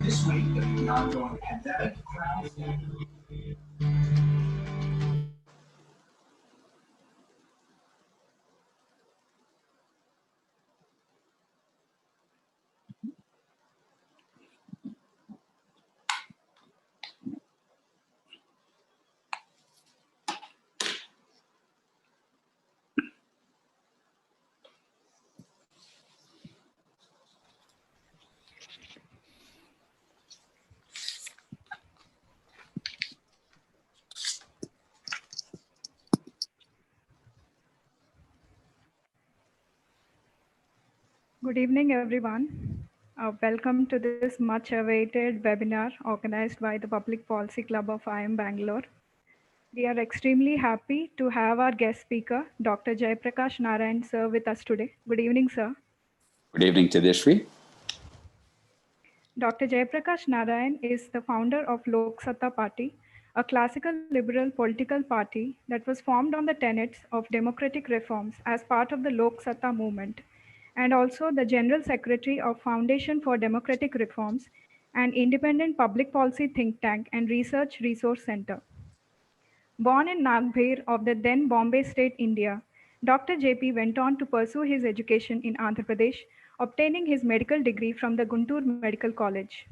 This week, the ongoing pandemic crowns. Good evening, everyone. Welcome to this much awaited webinar organized by the Public Policy Club of IIM Bangalore. We are extremely happy to have our guest speaker, Dr. Jayaprakash Narayan, sir, with us today. Good evening, sir. Good evening, Tejasvi. Dr. Jayaprakash Narayan is the founder of Lok Satta Party, a classical liberal political party that was formed on the tenets of democratic reforms as part of the Lok Satta movement, and also the General Secretary of Foundation for Democratic Reforms, an independent public policy think tank and research resource center. Born in Nagpur of the then Bombay state, India, Dr. JP went on to pursue his education in Andhra Pradesh, obtaining his medical degree from the Guntur Medical College.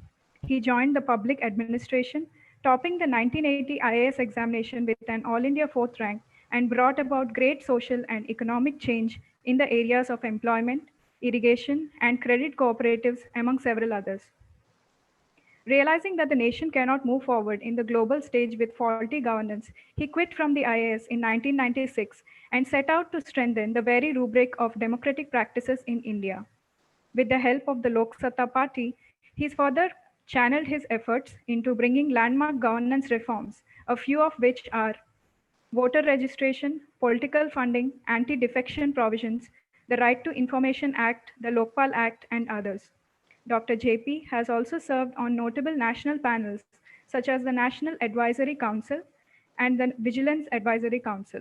He joined the public administration, topping the 1980 IAS examination with an All India fourth rank, and brought about great social and economic change in the areas of employment, irrigation, and credit cooperatives, among several others. Realizing that the nation cannot move forward in the global stage with faulty governance, he quit from the IAS in 1996 and set out to strengthen the very rubric of democratic practices in India. With the help of the Lok Satta Party, he's further channeled his efforts into bringing landmark governance reforms, a few of which are voter registration, political funding, anti-defection provisions, the Right to Information Act, the Lokpal Act, and others. Dr. JP has also served on notable national panels such as the National Advisory Council and the Vigilance Advisory Council.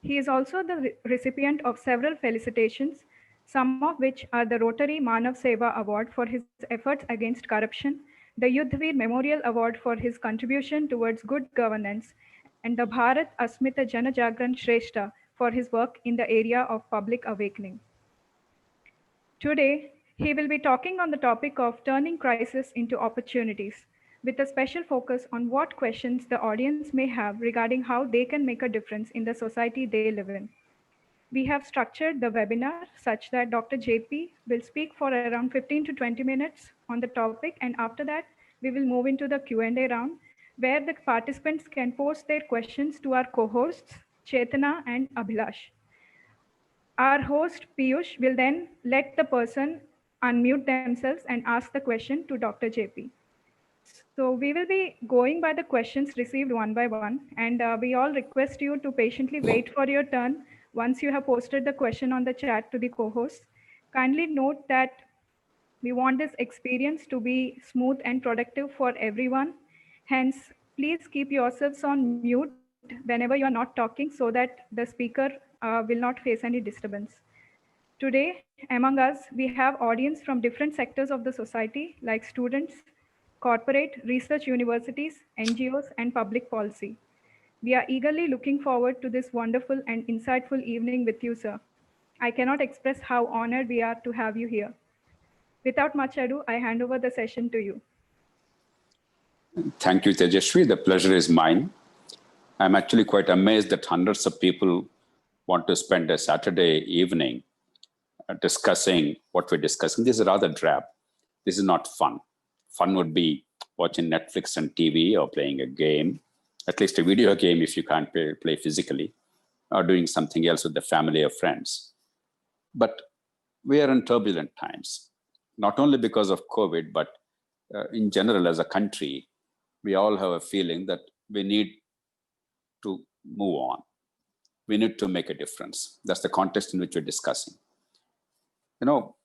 He is also the recipient of several felicitations, some of which are the Rotary Manav Seva Award for his efforts against corruption, the Yudhveer Memorial Award for his contribution towards good governance, and the Bharat Asmita Jana Jagran Shrestha for his work in the area of public awakening. Today, he will be talking on the topic of turning crisis into opportunities, with a special focus on what questions the audience may have regarding how they can make a difference in the society they live in. We have structured the webinar such that Dr. JP will speak for around 15 to 20 minutes on the topic, and after that, we will move into the Q&A round, where the participants can post their questions to our co-hosts, Chetana and Abhilash. Our host, Piyush, will then let the person unmute themselves and ask the question to Dr. JP. So we will be going by the questions received one by one, and we all request you to patiently wait for your turn once you have posted the question on the chat to the co-host. Kindly note that we want this experience to be smooth and productive for everyone. Hence, please keep yourselves on mute whenever you are not talking so that the speaker will not face any disturbance. Today, among us, we have audience from different sectors of the society like students, corporate, research universities, NGOs, and public policy. We are eagerly looking forward to this wonderful and insightful evening with you, sir. I cannot express how honored we are to have you here. Without much ado, I hand over the session to you. Thank you, Tejasvi. The pleasure is mine. I'm actually quite amazed that hundreds of people want to spend a Saturday evening discussing what we're discussing. This is rather drab. This is not fun. Fun would be watching Netflix and TV or playing a game, at least a video game if you can't play physically, or doing something else with the family or friends. But we are in turbulent times, not only because of COVID, but in general as a country, we all have a feeling that we need to move on. We need to make a difference. That's the context in which we're discussing. You know,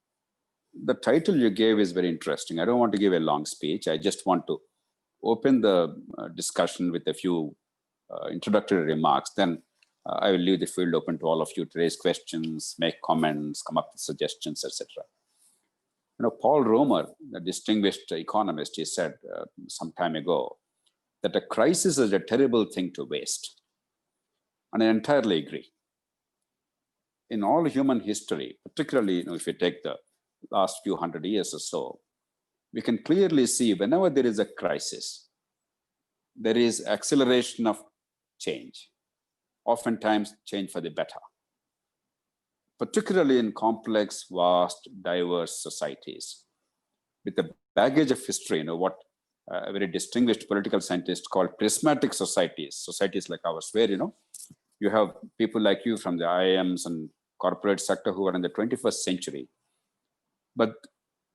the title you gave is very interesting. I don't want to give a long speech. I just want to open the discussion with a few introductory remarks. Then I will leave the field open to all of you to raise questions, make comments, come up with suggestions, etc. Paul Romer, the distinguished economist, he said some time ago that a crisis is a terrible thing to waste. And I entirely agree. In all human history, particularly if you take the last few hundred years or so, we can clearly see whenever there is a crisis, there is acceleration of change, oftentimes change for the better, particularly in complex, vast, diverse societies. With the baggage of history, what a very distinguished political scientist called prismatic societies like ours, where, you have people like you from the IIMs and corporate sector who are in the 21st century. But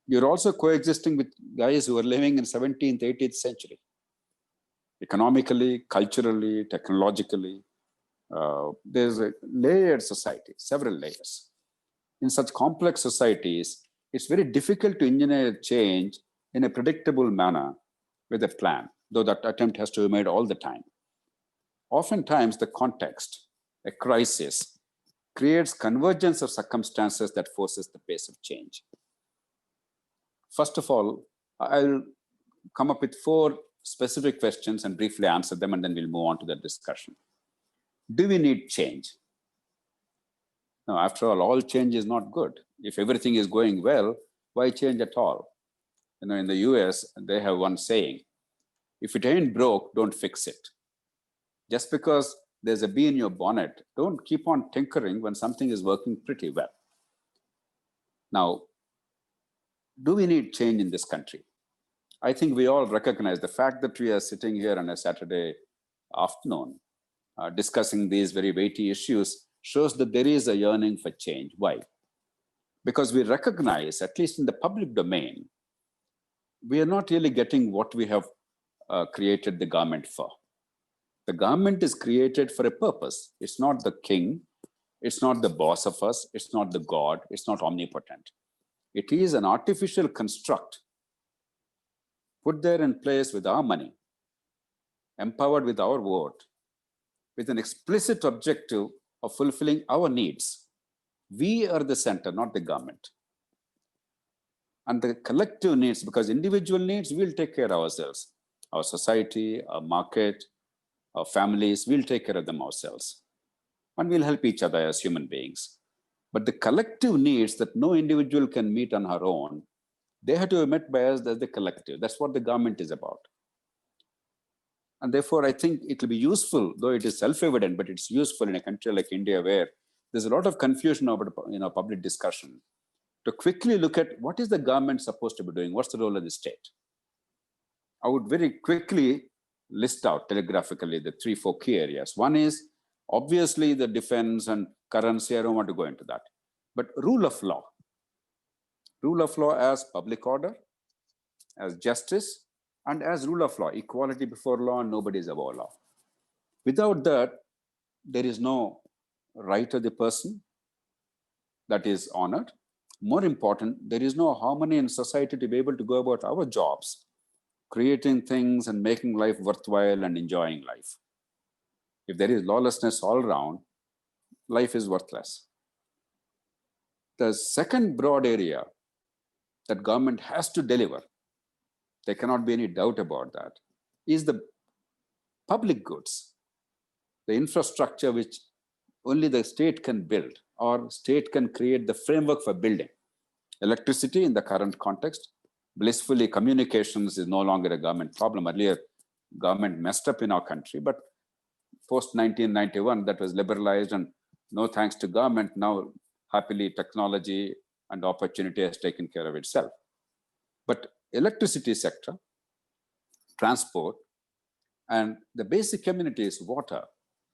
you're also coexisting with guys who are living in 17th, 18th century. Economically, culturally, technologically, there's a layered society, several layers. In such complex societies, it's very difficult to engineer change in a predictable manner with a plan, though that attempt has to be made all the time. Oftentimes, the context, a crisis, creates convergence of circumstances that forces the pace of change. First of all, I'll come up with 4 specific questions and briefly answer them, and then we'll move on to the discussion. Do we need change? No, after all change is not good. If everything is going well, why change at all? In the US, they have one saying, if it ain't broke, don't fix it. Just because there's a bee in your bonnet, don't keep on tinkering when something is working pretty well. Now, do we need change in this country? I think we all recognize the fact that we are sitting here on a Saturday afternoon discussing these very weighty issues shows that there is a yearning for change. Why? Because we recognize, at least in the public domain, we are not really getting what we have created the government for. The government is created for a purpose. It's not the king. It's not the boss of us. It's not the God. It's not omnipotent. It is an artificial construct put there in place with our money, empowered with our vote, with an explicit objective of fulfilling our needs. We are the center, not the government. And the collective needs, because individual needs, we'll take care of ourselves. Our society, our market, our families, we'll take care of them ourselves. And we'll help each other as human beings. But the collective needs that no individual can meet on her own, they have to be met by us as the collective. That's what the government is about. And therefore, I think it will be useful, though it is self-evident, but it's useful in a country like India where there's a lot of confusion about public discussion, to quickly look at what is the government supposed to be doing? What's the role of the state? I would very quickly list out telegraphically the 3-4 key areas. One is obviously the defense and currency. I don't want to go into that. But rule of law. Rule of law as public order, as justice, and as rule of law, equality before law, and nobody is above law. Without that, there is no right of the person that is honored. More important, there is no harmony in society to be able to go about our jobs, creating things and making life worthwhile and enjoying life. If there is lawlessness all around, life is worthless. The second broad area that government has to deliver, there cannot be any doubt about that, is the public goods, the infrastructure which only the state can build or state can create the framework for building. Electricity in the current context, blissfully communications is no longer a government problem. Earlier, government messed up in our country, but post 1991, that was liberalized, and no thanks to government, now happily technology and opportunity has taken care of itself. But electricity sector, transport, and the basic communities, water,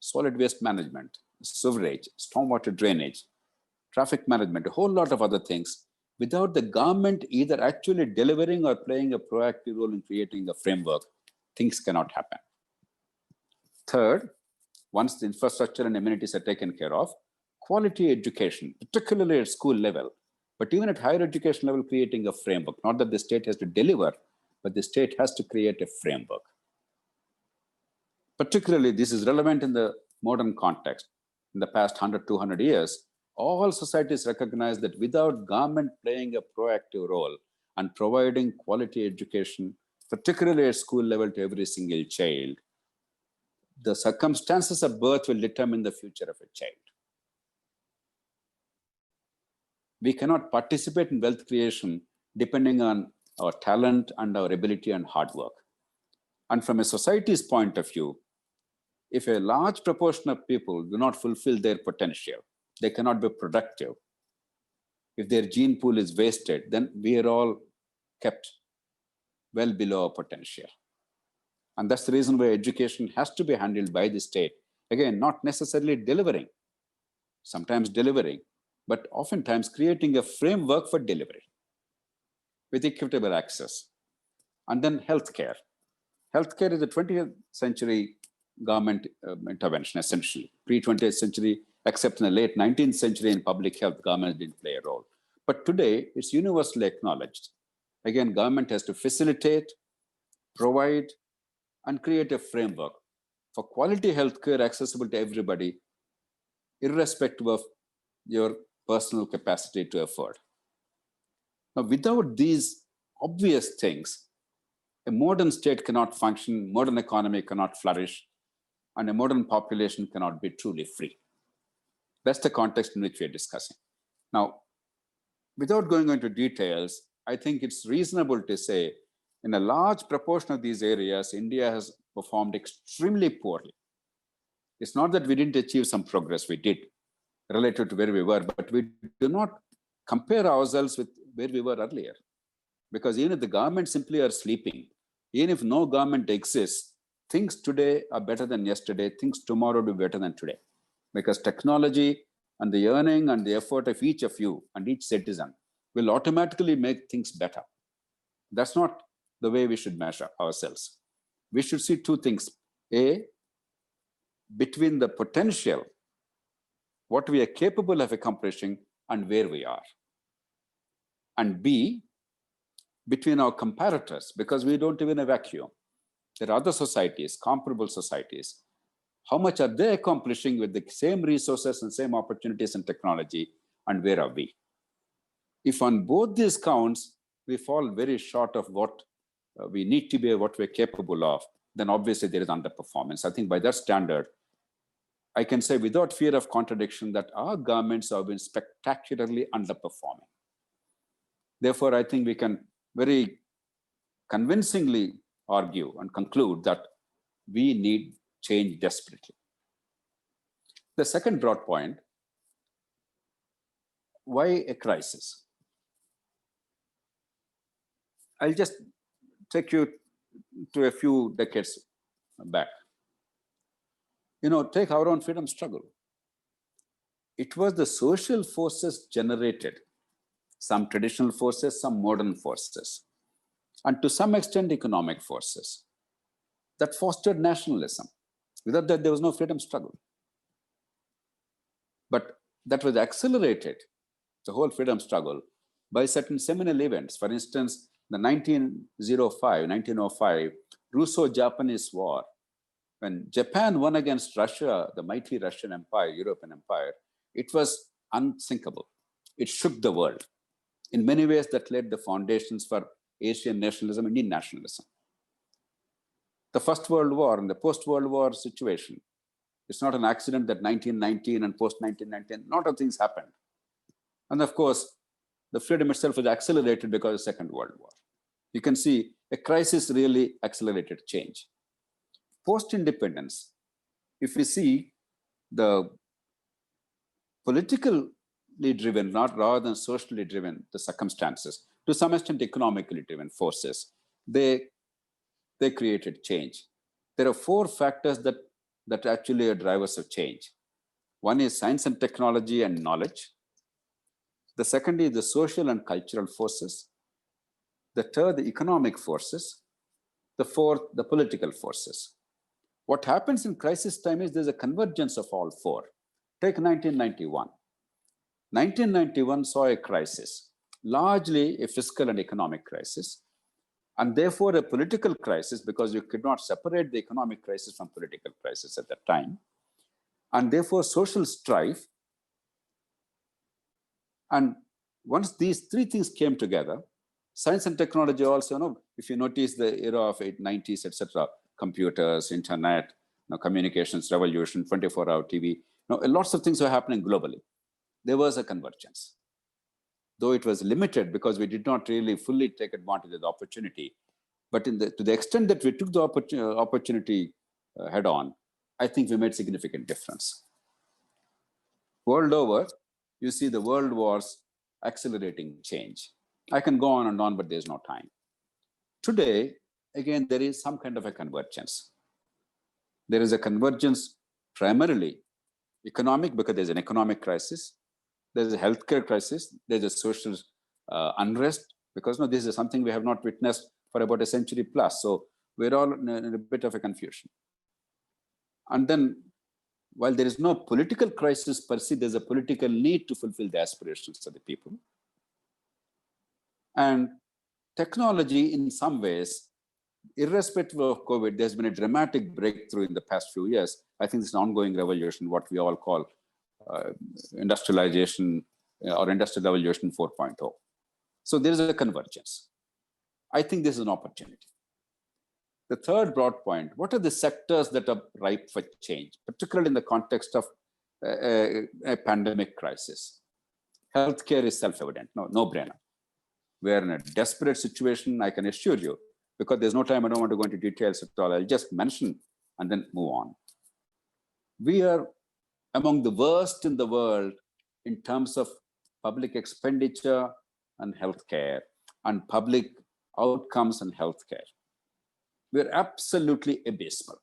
solid waste management, sewerage, stormwater drainage, traffic management, a whole lot of other things, without the government either actually delivering or playing a proactive role in creating a framework, things cannot happen. Third, once the infrastructure and amenities are taken care of, quality education, particularly at school level, but even at higher education level, creating a framework. Not that the state has to deliver, but the state has to create a framework. Particularly, this is relevant in the modern context. In the past 100, 200 years, all societies recognize that without government playing a proactive role, and providing quality education, particularly at school level to every single child, the circumstances of birth will determine the future of a child. We cannot participate in wealth creation depending on our talent and our ability and hard work. And from a society's point of view, if a large proportion of people do not fulfill their potential, they cannot be productive. If their gene pool is wasted, then we are all kept well below our potential. And that's the reason why education has to be handled by the state. Again, not necessarily delivering, sometimes delivering, but oftentimes creating a framework for delivery with equitable access. And then healthcare. Healthcare is a 20th century government intervention, essentially. Pre-20th century, except in the late 19th century in public health, government didn't play a role. But today, it's universally acknowledged. Again, government has to facilitate, provide, and create a framework for quality healthcare accessible to everybody, irrespective of your personal capacity to afford. Now, without these obvious things, a modern state cannot function, modern economy cannot flourish, and a modern population cannot be truly free. That's the context in which we are discussing. Now, without going into details, I think it's reasonable to say in a large proportion of these areas, India has performed extremely poorly. It's not that we didn't achieve some progress, we did, relative to where we were, but we do not compare ourselves with where we were earlier. Because even if the government simply are sleeping, even if no government exists, things today are better than yesterday, things tomorrow will be better than today. Because technology and the earning and the effort of each of you and each citizen will automatically make things better. That's not the way we should measure ourselves. We should see two things. A, between the potential, what we are capable of accomplishing and where we are. And B, between our comparators, because we don't live in a vacuum. There are other societies, comparable societies. How much are they accomplishing with the same resources and same opportunities and technology, and where are we? If on both these counts, we fall very short of what we need to be, what we're capable of, then obviously there is underperformance. I think by that standard, I can say without fear of contradiction that our governments have been spectacularly underperforming. Therefore, I think we can very convincingly argue and conclude that we need change desperately. The second broad point, why a crisis? I'll just take you to a few decades back. Take our own freedom struggle. It was the social forces generated, some traditional forces, some modern forces, and to some extent economic forces, that fostered nationalism. Without that, there was no freedom struggle. But that was accelerated, the whole freedom struggle, by certain seminal events. For instance, the 1905 Russo-Japanese War, when Japan won against Russia, the mighty Russian Empire, European Empire, it was unsinkable. It shook the world. In many ways, that laid the foundations for Asian nationalism, Indian nationalism. The First World War and the post-World War situation, it's not an accident that 1919 and post-1919, a lot of things happened. And of course, the freedom itself was accelerated because of the Second World War. You can see a crisis really accelerated change. Post-independence, if we see the politically driven, not rather than socially driven, the circumstances, to some extent economically driven forces, they created change. There are four factors that actually are drivers of change. One is science and technology and knowledge. The second is the social and cultural forces. The third, the economic forces. The fourth, the political forces. What happens in crisis time is there's a convergence of all four. Take 1991. 1991 saw a crisis, largely a fiscal and economic crisis, and therefore a political crisis, because you could not separate the economic crisis from political crisis at that time, and therefore social strife. And once these three things came together, Science and technology also, if you notice the era of 90s, etc., computers, internet, communications revolution, 24-hour TV, lots of things were happening globally. There was a convergence. Though it was limited because we did not really fully take advantage of the opportunity. But to the extent that we took the opportunity head on, I think we made significant difference. World over, you see the world wars accelerating change. I can go on and on, but there's no time. Today, again, there is some kind of a convergence. There is a convergence primarily economic, because there's an economic crisis. There's a healthcare crisis. There's a social unrest, because this is something we have not witnessed for about a century plus. So we're all in a bit of a confusion. And then, while there is no political crisis per se, there's a political need to fulfill the aspirations of the people. And technology, in some ways, irrespective of COVID, there's been a dramatic breakthrough in the past few years. I think this is an ongoing revolution, what we all call industrialization or industrial revolution 4.0. So there is a convergence. I think this is an opportunity. The third broad point, what are the sectors that are ripe for change, particularly in the context of a pandemic crisis? Healthcare is self-evident, no-brainer. We are in a desperate situation, I can assure you, because there's no time, I don't want to go into details at all. I'll just mention and then move on. We are among the worst in the world in terms of public expenditure and healthcare and public outcomes and healthcare. We're absolutely abysmal.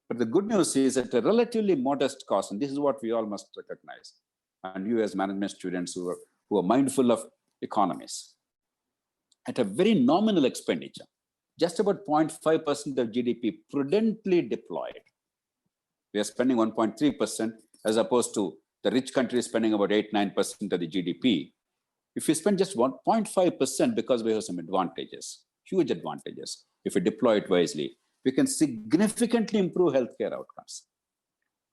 But the good news is at a relatively modest cost, and this is what we all must recognize, and you as management students who are mindful of economies, at a very nominal expenditure, just about 0.5% of GDP prudently deployed. We are spending 1.3% as opposed to the rich countries spending about 8-9% of the GDP. If we spend just 1.5% because we have some advantages, huge advantages, if we deploy it wisely, we can significantly improve healthcare outcomes.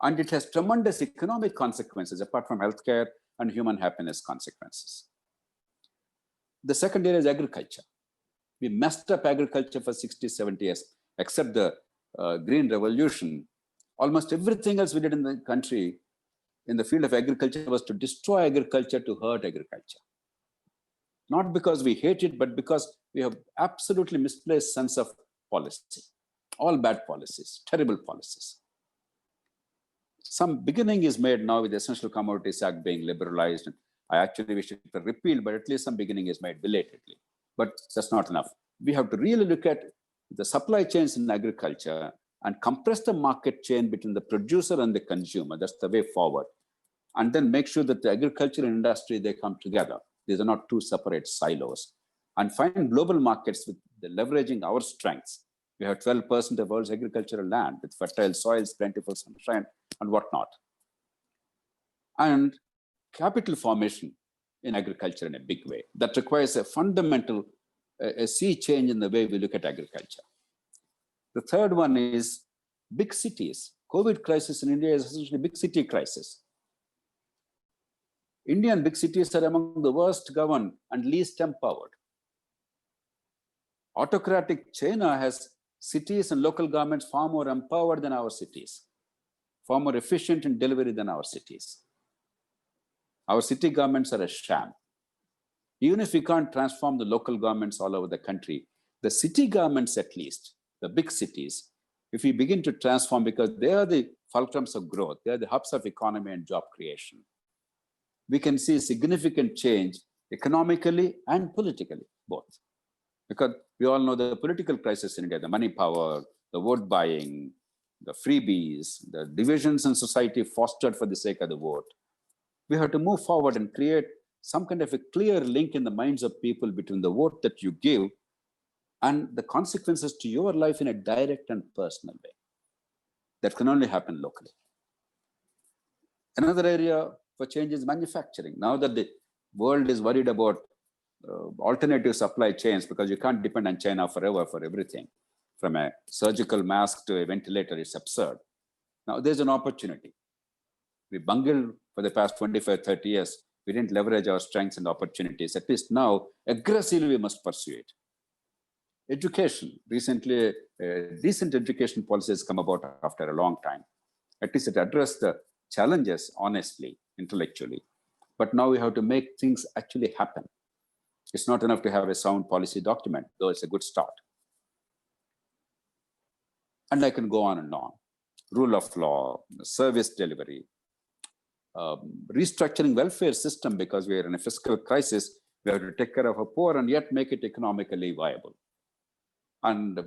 And it has tremendous economic consequences apart from healthcare and human happiness consequences. The second area is agriculture. We messed up agriculture for 60, 70 years, except the Green Revolution. Almost everything else we did in the country in the field of agriculture was to destroy agriculture, to hurt agriculture. Not because we hate it, but because we have absolutely misplaced sense of policy. All bad policies, terrible policies. Some beginning is made now with the Essential Commodities Act being liberalized. And I actually wish it were repealed, but at least some beginning is made belatedly. But that's not enough. We have to really look at the supply chains in agriculture and compress the market chain between the producer and the consumer. That's the way forward. And then make sure that the agricultural industry, they come together. These are not two separate silos. And find global markets with the leveraging our strengths. We have 12% of the world's agricultural land with fertile soils, plentiful sunshine, and whatnot. And capital formation in agriculture in a big way. That requires a fundamental, a sea change in the way we look at agriculture. The third one is big cities. COVID crisis in India is essentially a big city crisis. Indian big cities are among the worst governed and least empowered. Autocratic China has cities and local governments far more empowered than our cities, far more efficient in delivery than our cities. Our city governments are a sham. Even if we can't transform the local governments all over the country, the city governments at least, the big cities, if we begin to transform, because they are the fulcrums of growth, they are the hubs of economy and job creation, we can see significant change economically and politically, both. Because we all know the political crisis in India, the money power, the vote buying, the freebies, the divisions in society fostered for the sake of the vote. We have to move forward and create some kind of a clear link in the minds of people between the vote that you give and the consequences to your life in a direct and personal way. That can only happen locally. Another area for change is manufacturing. Now that the world is worried about alternative supply chains, because you can't depend on China forever for everything, from a surgical mask to a ventilator, it's absurd. Now there's an opportunity. We bungled for the past 25, 30 years We didn't leverage our strengths and opportunities. At least now, aggressively, we must pursue it. Education. Recently, decent education policies come about after a long time. At least it addressed the challenges honestly, intellectually. But now we have to make things actually happen. It's not enough to have a sound policy document, though it's a good start. And I can go on and on. Rule of law, service delivery, restructuring welfare system, because we are in a fiscal crisis. We have to take care of our poor and yet make it economically viable and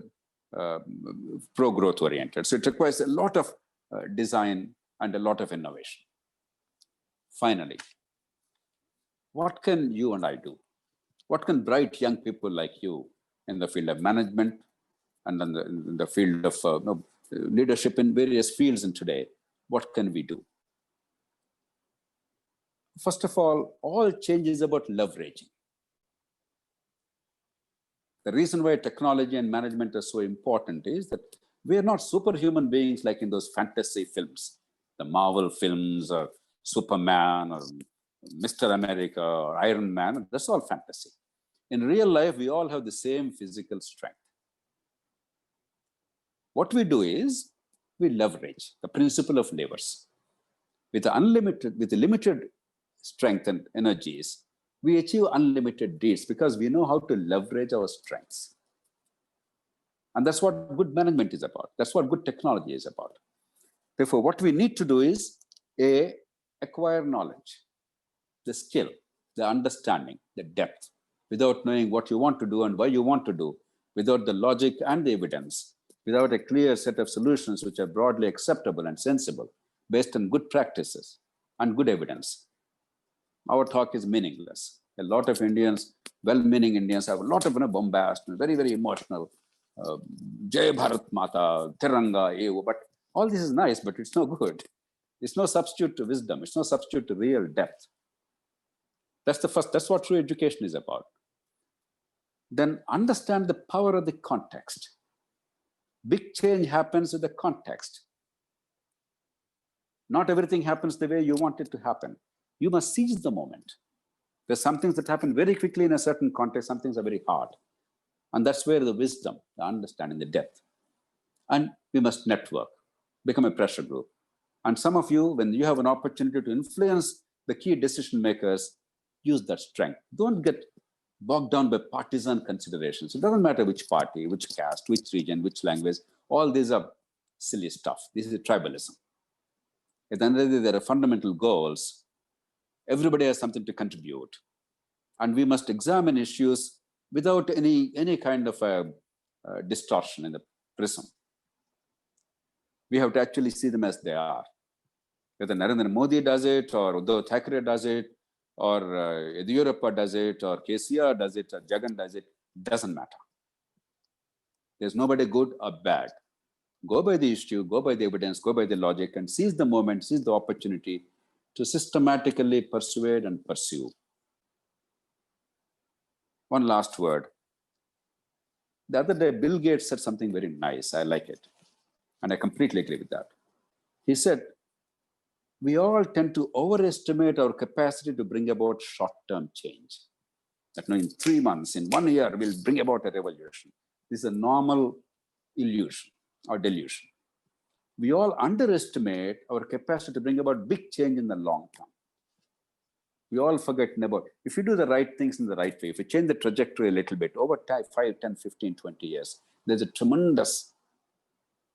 pro-growth oriented. So it requires a lot of design and a lot of innovation. Finally, what can you and I do? What can bright young people like you in the field of management and in the field of leadership in various fields in today, what can we do? First of all change is about leveraging. The reason why technology and management are so important is that we are not superhuman beings like in those fantasy films, the Marvel films or Superman or Mr. America or Iron Man. That's all fantasy. In real life, we all have the same physical strength. What we do is we leverage the principle of levers. With the limited strength and energies, we achieve unlimited deeds because we know how to leverage our strengths. And that's what good management is about. That's what good technology is about. Therefore, what we need to do is acquire knowledge, the skill, the understanding, the depth, without knowing what you want to do and why you want to do, without the logic and the evidence, without a clear set of solutions which are broadly acceptable and sensible, based on good practices and good evidence. Our talk is meaningless. A lot of Indians, well-meaning Indians, have a lot of bombast and very, very emotional. Jai Bharat Mata, Tiranga, EU. But all this is nice, but it's no good. It's no substitute to wisdom. It's no substitute to real depth. That's what true education is about. Then understand the power of the context. Big change happens with the context. Not everything happens the way you want it to happen. You must seize the moment. There's some things that happen very quickly in a certain context, some things are very hard. And that's where the wisdom, the understanding, the depth. And we must network, become a pressure group. And some of you, when you have an opportunity to influence the key decision makers, use that strength. Don't get bogged down by partisan considerations. It doesn't matter which party, which caste, which region, which language. All these are silly stuff. This is tribalism. At the end of the day, there are fundamental goals. Everybody has something to contribute. And we must examine issues without any kind of distortion in the prism. We have to actually see them as they are. Whether Narendra Modi does it, or Uddhav Thackeray does it, or Yediyurappa does it, or KCR does it, or Jagan does it, doesn't matter. There's nobody good or bad. Go by the issue, go by the evidence, go by the logic, and seize the moment, seize the opportunity to systematically persuade and pursue. One last word. The other day, Bill Gates said something very nice. I like it. And I completely agree with that. He said, we all tend to overestimate our capacity to bring about short-term change. That in 3 months, in 1 year, we'll bring about a revolution. This is a normal illusion or delusion. We all underestimate our capacity to bring about big change in the long term. We all forget about, if you do the right things in the right way, if you change the trajectory a little bit, over time, 5, 10, 15, 20 years, there's a tremendous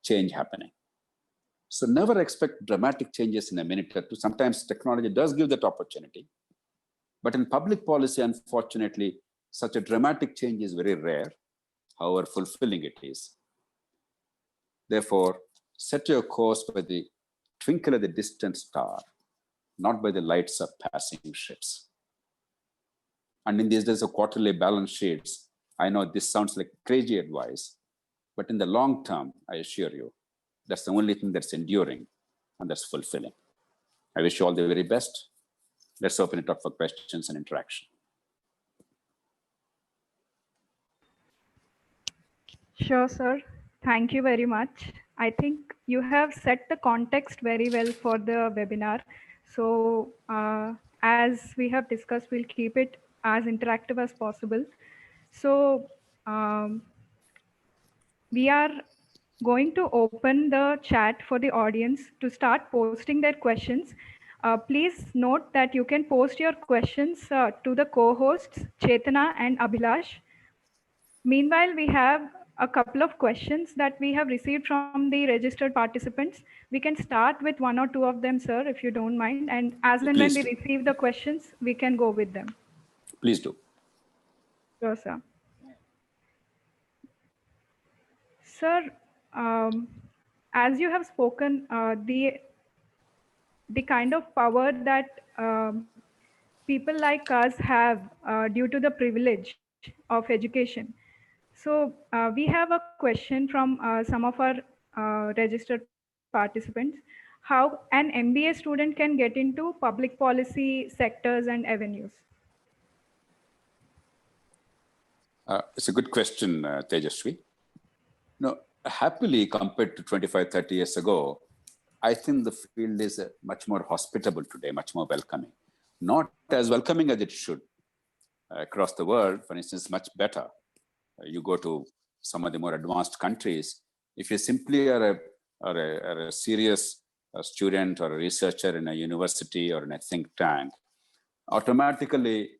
change happening. So never expect dramatic changes in a minute or two. Sometimes technology does give that opportunity. But in public policy, unfortunately, such a dramatic change is very rare, however fulfilling it is. Therefore, set your course by the twinkle of the distant star, not by the lights of passing ships. And in these days of quarterly balance sheets, I know this sounds like crazy advice, but in the long term, I assure you, that's the only thing that's enduring and that's fulfilling. I wish you all the very best. Let's open it up for questions and interaction. Sure, sir. Thank you very much. I think you have set the context very well for the webinar. So as we have discussed, we'll keep it as interactive as possible. So we are going to open the chat for the audience to start posting their questions. Please note that you can post your questions to the co-hosts, Chetana and Abhilash. Meanwhile, we have a couple of questions that we have received from the registered participants. We can start with one or two of them, sir, if you don't mind. And as and when Please we do. receive the questions, we can go with them. Please do. Sure, sir. Sir, as you have spoken, the kind of power that people like us have due to the privilege of education. So we have a question from some of our registered participants. How an MBA student can get into public policy sectors and avenues? It's a good question, Tejasvi. No, happily, compared to 25, 30 years ago, I think the field is much more hospitable today, much more welcoming. Not as welcoming as it should. Across the world, for instance, much better. You go to some of the more advanced countries, if you simply are a serious student or a researcher in a university or in a think tank, automatically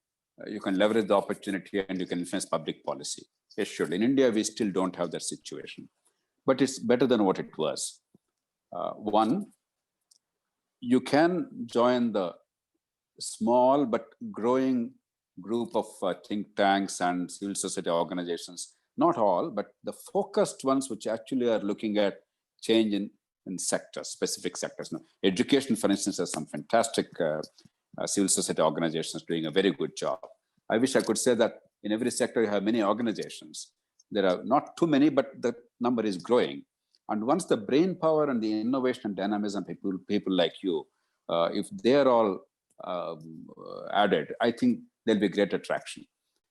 you can leverage the opportunity and you can influence public policy. It should. In India, we still don't have that situation, but it's better than what it was. One, you can join the small but growing group of think tanks and civil society organizations. Not all, but the focused ones which actually are looking at change in sectors, specific sectors. Now, education, for instance, has some fantastic civil society organizations doing a very good job. I wish I could say that in every sector you have many organizations. There are not too many, but the number is growing. And once the brain power and the innovation and dynamism, people like you, if they're all added, I think there'll be great attraction.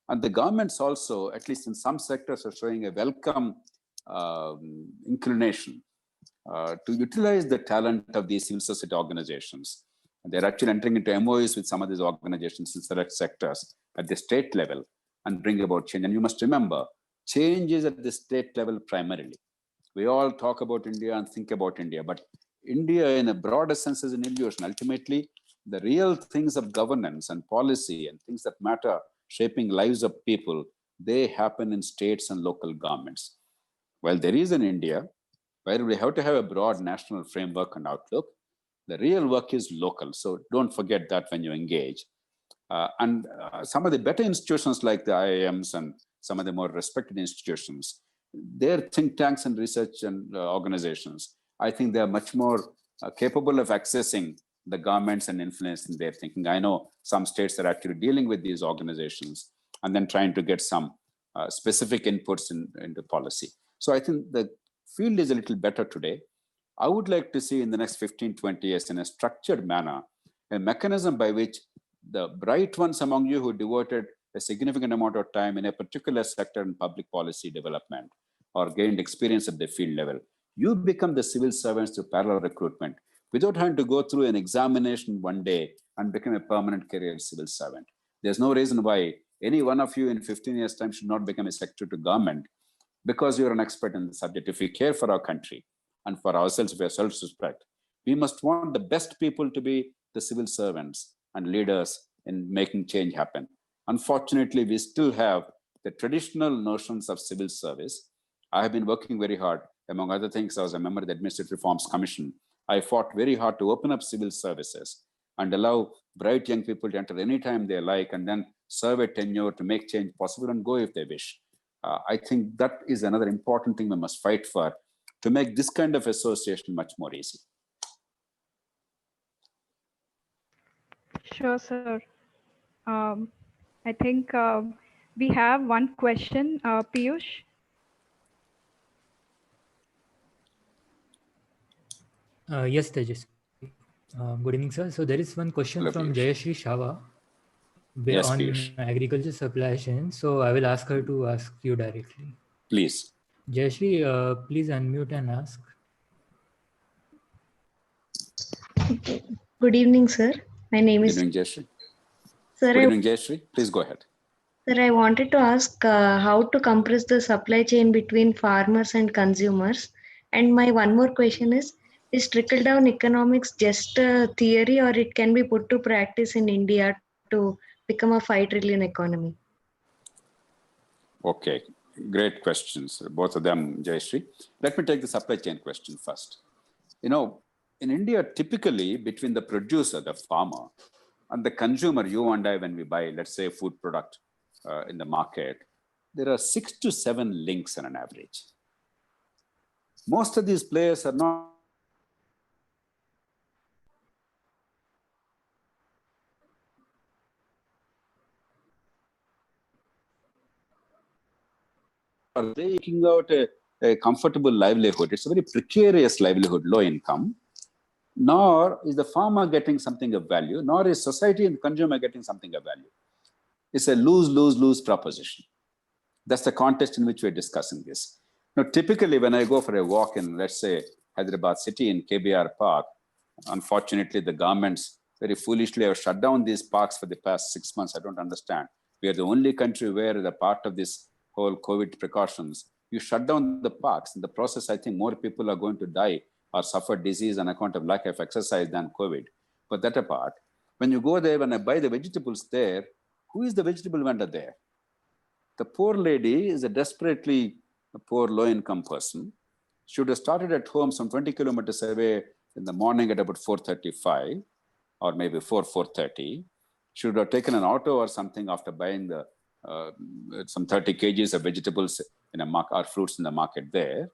And the governments also, at least in some sectors, are showing a welcome inclination to utilize the talent of these civil society organizations. And they're actually entering into MOUs with some of these organizations in select sectors at the state level and bring about change. And you must remember, change is at the state level primarily. We all talk about India and think about India, but India in a broader sense is an illusion. Ultimately, the real things of governance and policy and things that matter, shaping lives of people, they happen in states and local governments. While there is in India, where we have to have a broad national framework and outlook, the real work is local. So don't forget that when you engage. Some of the better institutions like the IIMs and some of the more respected institutions, their think tanks and research and organizations, I think they are much more capable of accessing the governments and influencing their thinking. I know some states are actually dealing with these organizations and then trying to get some specific inputs into policy. So I think the field is a little better today. I would like to see in the next 15, 20 years in a structured manner, a mechanism by which the bright ones among you who devoted a significant amount of time in a particular sector in public policy development or gained experience at the field level, you become the civil servants through parallel recruitment without having to go through an examination one day and become a permanent career civil servant. There's no reason why any one of you in 15 years' time should not become a secretary to government because you're an expert in the subject. If we care for our country and for ourselves, if we have self-respect, we must want the best people to be the civil servants and leaders in making change happen. Unfortunately, we still have the traditional notions of civil service. I have been working very hard. Among other things, I was a member of the Administrative Reforms Commission. I fought very hard to open up civil services and allow bright young people to enter anytime they like and then serve a tenure to make change possible and go if they wish. I think that is another important thing we must fight for to make this kind of association much more easy. Sure, sir. I think we have one question, Piyush. Yes, Tejas. Good evening, sir. So there is one question Hello, from Piyush. Jayashri Shava Yes, on Piyush. agriculture supply chain. So I will ask her to ask you directly. Please. Jayashri, please unmute and ask. Good evening, sir. My name Good is evening, Jayashri. Sir, Good evening, Jayashree. Please go ahead. Sir, I wanted to ask how to compress the supply chain between farmers and consumers. And my one more question is trickle-down economics just a theory or it can be put to practice in India to become a 5 trillion economy? Okay, great questions, both of them, Jayashree. Let me take the supply chain question first. You know, in India, typically between the producer, the farmer, and the consumer, you and I, when we buy, let's say, a food product in the market, there are 6 to 7 links on an average. Most of these players are not are they making out a comfortable livelihood. It's a very precarious livelihood, low income. Nor is the farmer getting something of value, nor is society and the consumer getting something of value. It's a lose-lose-lose proposition. That's the context in which we're discussing this. Now, typically, when I go for a walk in, let's say, Hyderabad city in KBR Park, unfortunately, the governments very foolishly have shut down these parks for the past 6 months. I don't understand. We are the only country where the part of this whole COVID precautions, you shut down the parks. In the process, I think more people are going to die or suffer disease on account of lack of exercise than COVID. But that apart, when you go there, when I buy the vegetables there, who is the vegetable vendor there? The poor lady is a desperately poor, low-income person. She would have started at home some 20 kilometers away in the morning at about 4:35 or maybe 4:30. She would have taken an auto or something after buying the some 30 kgs of vegetables in a market or fruits in the market there.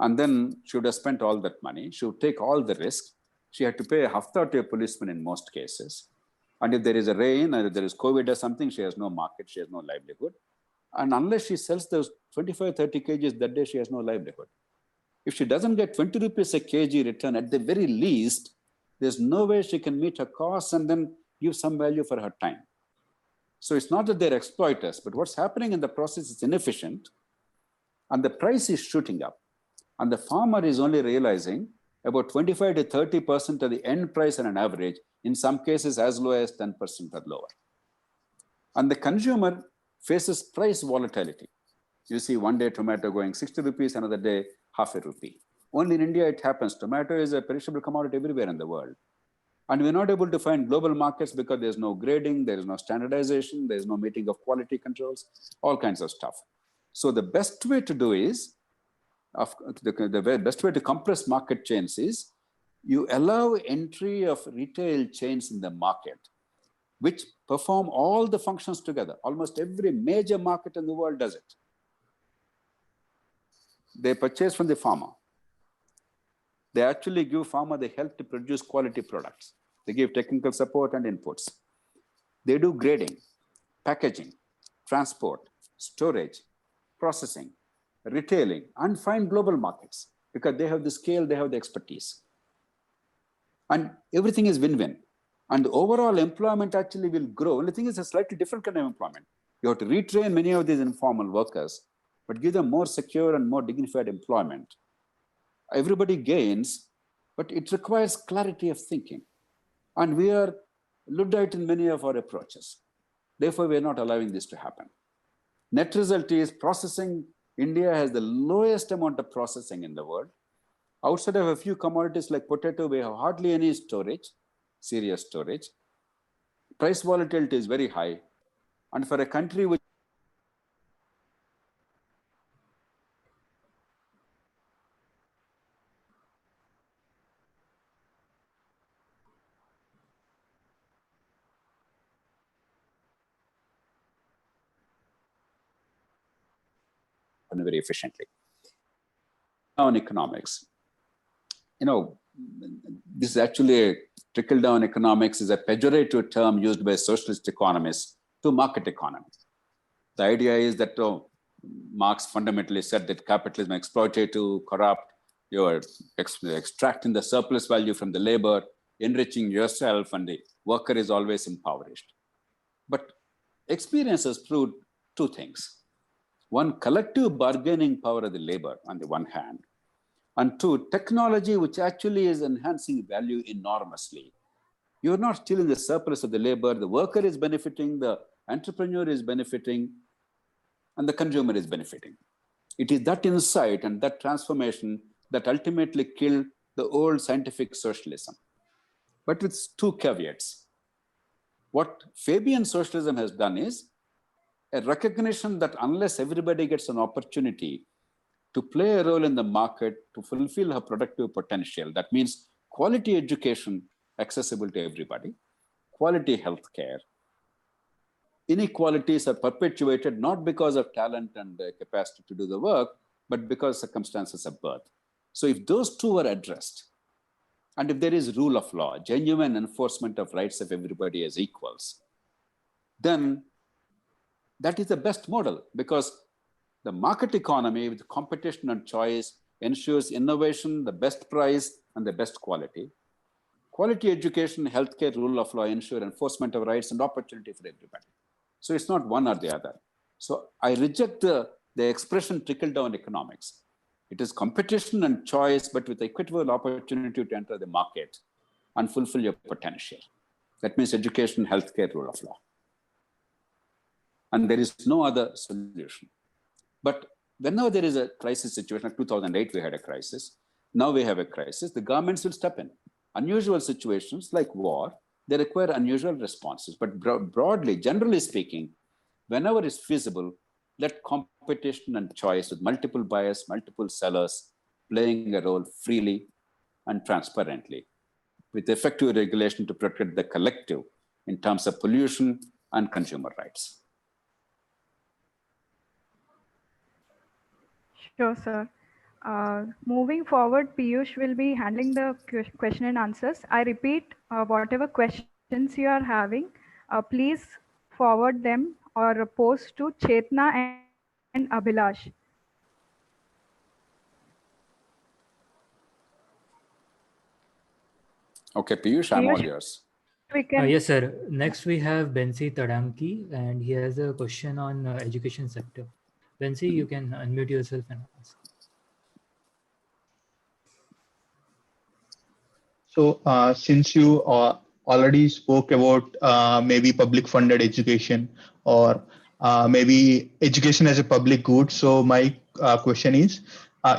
And then she would have spent all that money. She would take all the risk. She had to pay a hafta to a policeman in most cases. And if there is a rain or if there is COVID or something, she has no market, she has no livelihood. And unless she sells those 25, 30 kgs that day, she has no livelihood. If she doesn't get 20 rupees a kg return, at the very least, there's no way she can meet her costs and then give some value for her time. So it's not that they're exploiters, but what's happening in the process is inefficient and the price is shooting up. And the farmer is only realizing about 25 to 30% of the end price on an average, in some cases as low as 10% or lower. And the consumer faces price volatility. You see one day tomato going 60 rupees, another day half a rupee. Only in India it happens. Tomato is a perishable commodity everywhere in the world. And we're not able to find global markets because there's no grading, there is no standardization, there's no meeting of quality controls, all kinds of stuff. So the best way to do is, the best way to compress market chains is you allow entry of retail chains in the market, which perform all the functions together. Almost every major market in the world does it. They purchase from the farmer. They actually give farmer the help to produce quality products. They give technical support and inputs. They do grading, packaging, transport, storage, processing, retailing, and find global markets because they have the scale, they have the expertise. And everything is win-win. And the overall employment actually will grow. Only thing is a slightly different kind of employment. You have to retrain many of these informal workers, but give them more secure and more dignified employment. Everybody gains, but it requires clarity of thinking. And we are Luddite in many of our approaches. Therefore, we are not allowing this to happen. Net result is processing. India has the lowest amount of processing in the world. Outside of a few commodities like potato, we have hardly any storage, serious storage. Price volatility is very high. And for a country which very efficiently. On economics, this is actually a trickle-down economics is a pejorative term used by socialist economists to market economy. The idea is that Marx fundamentally said that capitalism is exploitative, corrupt, you're extracting the surplus value from the labor, enriching yourself, and the worker is always impoverished. But experience has proved two things. One, collective bargaining power of the labor on the one hand, and two, technology which actually is enhancing value enormously. You're not stealing the surplus of the labor. The worker is benefiting, the entrepreneur is benefiting, and the consumer is benefiting. It is that insight and that transformation that ultimately killed the old scientific socialism. But with two caveats. What Fabian socialism has done is a recognition that unless everybody gets an opportunity to play a role in the market, to fulfill her productive potential, that means quality education accessible to everybody, quality healthcare. Inequalities are perpetuated not because of talent and capacity to do the work, but because circumstances of birth. So if those two are addressed, and if there is rule of law, genuine enforcement of rights of everybody as equals, then that is the best model, because the market economy with competition and choice ensures innovation, the best price, and the best quality. Quality education, healthcare, rule of law ensure enforcement of rights and opportunity for everybody. So it's not one or the other. So I reject the expression trickle-down economics. It is competition and choice, but with equitable opportunity to enter the market and fulfill your potential. That means education, healthcare, rule of law. And there is no other solution. But whenever there is a crisis situation, like 2008, we had a crisis. Now we have a crisis. The governments will step in. Unusual situations like war, they require unusual responses. But broadly, generally speaking, whenever it's feasible, let competition and choice with multiple buyers, multiple sellers playing a role freely and transparently, with effective regulation to protect the collective in terms of pollution and consumer rights. Sure, sir. Moving forward, Piyush will be handling the question and answers. I repeat, whatever questions you are having, please forward them or post to Chetna and Abhilash. Okay, Piyush, I'm all yours. We can. Yes, sir. Next, we have Bensi Tadanki, and he has a question on education sector. Bensi, you can unmute yourself and ask. So since you already spoke about maybe public funded education or maybe education as a public good, so my question is,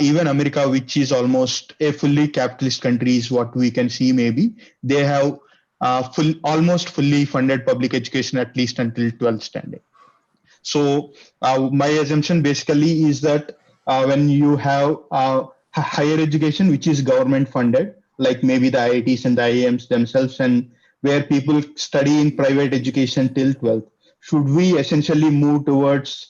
even America, which is almost a fully capitalist country, is what we can see maybe, they have almost fully funded public education, at least until 12th standing. So my assumption basically is that when you have higher education, which is government funded, like maybe the IITs and the IIMs themselves, and where people study in private education till 12th, should we essentially move towards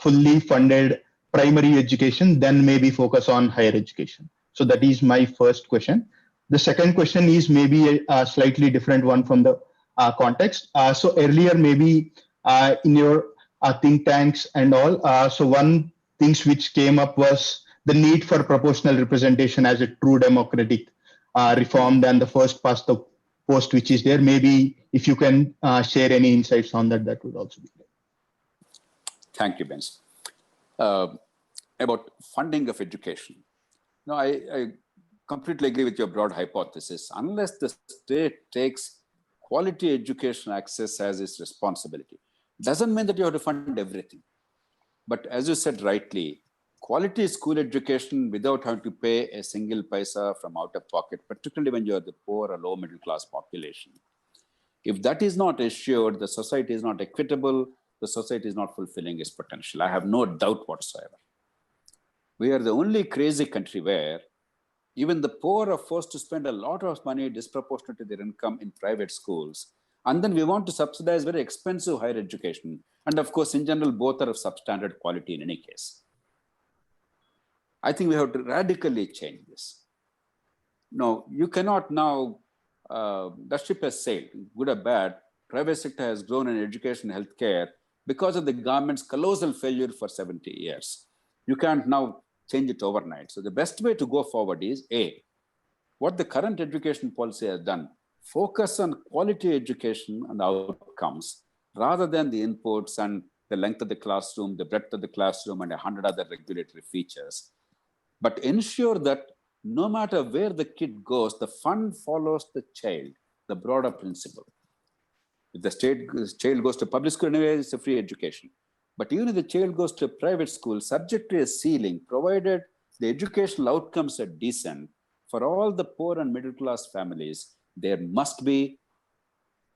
fully funded primary education, then maybe focus on higher education? So that is my first question. The second question is maybe a slightly different one from the context. So earlier, maybe in your think tanks and all, so one things which came up was the need for proportional representation as a true democratic reform than the first past the post which is there. Maybe if you can share any insights on that, that would also be great. Thank you, Benz. About funding of education. No, I completely agree with your broad hypothesis. Unless the state takes quality education access as its responsibility, doesn't mean that you have to fund everything. But as you said rightly, quality school education without having to pay a single paisa from out of pocket, particularly when you're the poor or low middle class population. If that is not assured, the society is not equitable, the society is not fulfilling its potential. I have no doubt whatsoever. We are the only crazy country where even the poor are forced to spend a lot of money disproportionate to their income in private schools. And then we want to subsidize very expensive higher education. And of course, in general, both are of substandard quality in any case. I think we have to radically change this. No, you cannot now, that ship has sailed, good or bad. Private sector has grown in education and healthcare because of the government's colossal failure for 70 years. You can't now change it overnight. So the best way to go forward is A, what the current education policy has done, focus on quality education and outcomes rather than the inputs and the length of the classroom, the breadth of the classroom, and 100 other regulatory features. But ensure that no matter where the kid goes, the fund follows the child. the broader principle. If the child goes to public school anyway, it's a free education. But even if the child goes to a private school, subject to a ceiling, provided the educational outcomes are decent, for all the poor and middle class families, there must be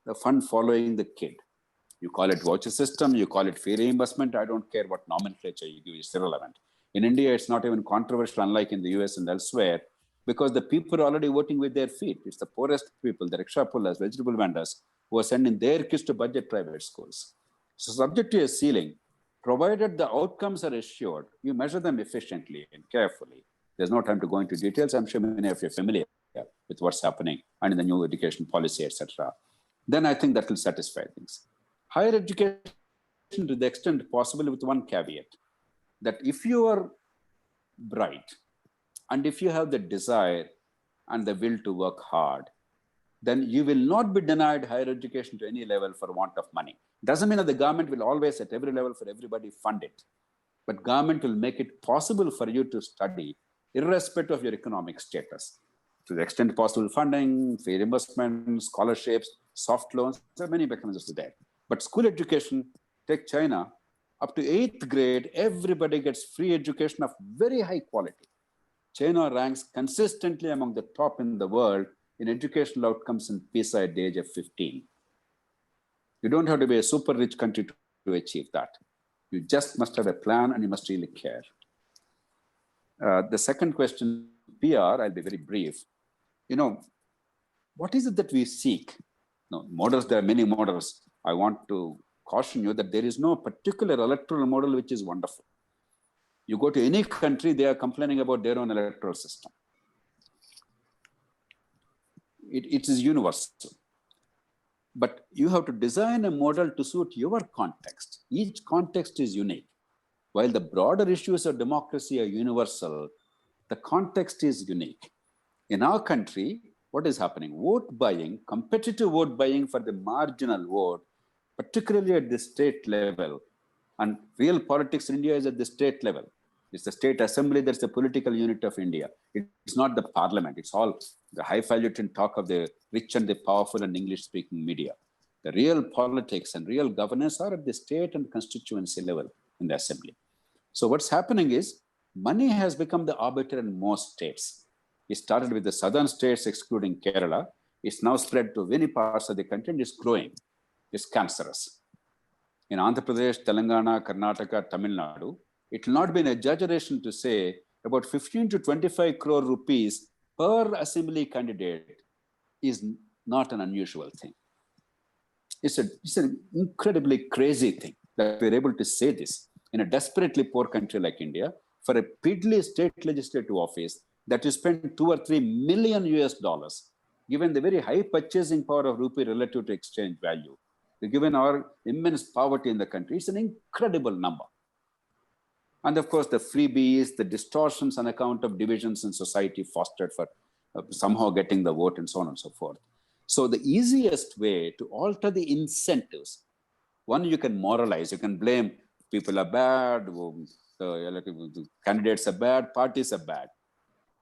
the fund following the kid. You call it voucher system, you call it fee reimbursement, I don't care what nomenclature you give, it's irrelevant. In India, it's not even controversial, unlike in the US and elsewhere, because the people are already voting with their feet. It's the poorest people, the rickshaw pullers, vegetable vendors, who are sending their kids to budget private schools. So subject to a ceiling, provided the outcomes are assured, you measure them efficiently and carefully. There's no time to go into details. I'm sure many of you are familiar with what's happening and in the new education policy, etc. Then I think that will satisfy things. Higher education to the extent possible, with one caveat, that if you are bright and if you have the desire and the will to work hard, then you will not be denied higher education to any level for want of money. Doesn't mean that the government will always at every level for everybody fund it, but government will make it possible for you to study irrespective of your economic status. To the extent possible, funding, fee reimbursement, scholarships, soft loans, there are many mechanisms there. But school education, take China, up to 8th grade, everybody gets free education of very high quality. China ranks consistently among the top in the world in educational outcomes in PISA at the age of 15. You don't have to be a super rich country to achieve that. You just must have a plan and you must really care. The second question, PR, I'll be very brief. What is it that we seek? Models, there are many models. I want to caution you that there is no particular electoral model which is wonderful. You go to any country, they are complaining about their own electoral system. It is universal. But you have to design a model to suit your context. Each context is unique. While the broader issues of democracy are universal, the context is unique. In our country, what is happening? Vote buying, competitive vote buying for the marginal vote, particularly at the state level, and real politics in India is at the state level. It's the state assembly that's the political unit of India. It's not the parliament. It's all the highfalutin talk of the rich and the powerful and English-speaking media. The real politics and real governance are at the state and constituency level in the assembly. So what's happening is money has become the arbiter in most states. It started with the southern states excluding Kerala. It's now spread to many parts of the country and it's growing. It's cancerous. In Andhra Pradesh, Telangana, Karnataka, Tamil Nadu, it will not be an exaggeration to say about 15 to 25 crore rupees per assembly candidate is not an unusual thing. It's an incredibly crazy thing that we're able to say this in a desperately poor country like India for a piddly state legislative office that you spend $2 or $3 million US, given the very high purchasing power of rupee relative to exchange value, given our immense poverty in the country. It's an incredible number. And of course, the freebies, the distortions on account of divisions in society fostered for somehow getting the vote and so on and so forth. So the easiest way to alter the incentives, one, you can moralize, you can blame people are bad, the candidates are bad, parties are bad.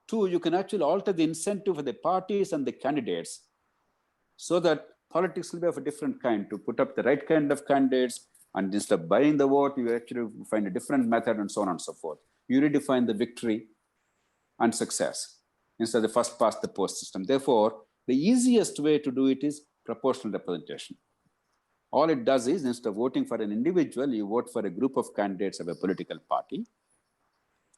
Two, you can actually alter the incentive for the parties and the candidates so that politics will be of a different kind, to put up the right kind of candidates, and instead of buying the vote, you actually find a different method and so on and so forth. You redefine the victory and success instead of the first past the post system. Therefore, the easiest way to do it is proportional representation. All it does is, instead of voting for an individual, you vote for a group of candidates of a political party.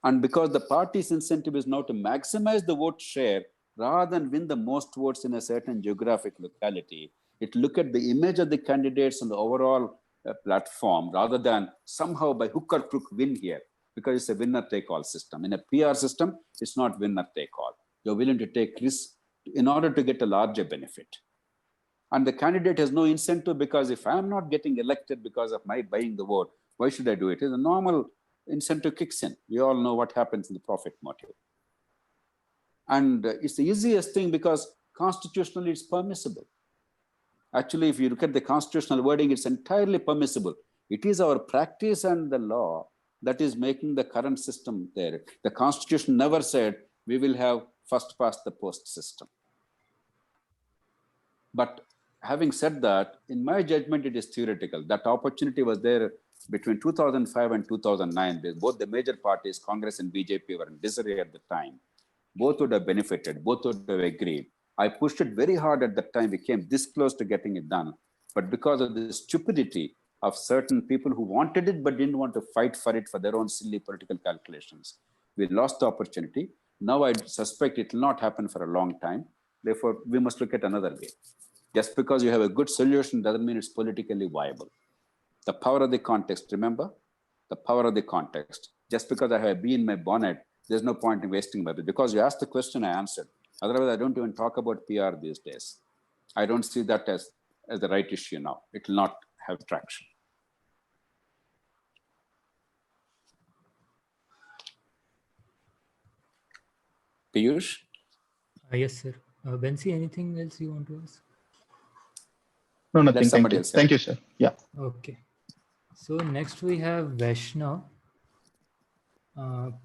And because the party's incentive is now to maximize the vote share rather than win the most votes in a certain geographic locality, it look at the image of the candidates and the overall platform rather than somehow by hook or crook win here, because it's a winner-take-all system. In a PR system, it's not winner-take-all. You're willing to take risks in order to get a larger benefit. And the candidate has no incentive, because if I'm not getting elected because of my buying the vote, why should I do it? It's a normal incentive kicks in. We all know what happens in the profit motive. And it's the easiest thing because constitutionally it's permissible. Actually, if you look at the constitutional wording, it's entirely permissible. It is our practice and the law that is making the current system there. The Constitution never said we will have first past the post system. But having said that, in my judgment, it is theoretical. That opportunity was there between 2005 and 2009. Both the major parties, Congress and BJP, were in disarray at the time. Both would have benefited, both would have agreed. I pushed it very hard at that time. We came this close to getting it done. But because of the stupidity of certain people who wanted it but didn't want to fight for it for their own silly political calculations, we lost the opportunity. Now I suspect it will not happen for a long time. Therefore, we must look at another way. Just because you have a good solution doesn't mean it's politically viable. The power of the context, remember? The power of the context. Just because I have a bee in my bonnet, there's no point in wasting my breath. Because you asked the question, I answered. Otherwise, I don't even talk about PR these days. I don't see that as the right issue now. It will not have traction. Piyush? Yes, sir. Bensi, anything else you want to ask? No, nothing. Let Thank somebody you. else. Thank you, sir. Yeah. Okay. So next we have Vaishnav.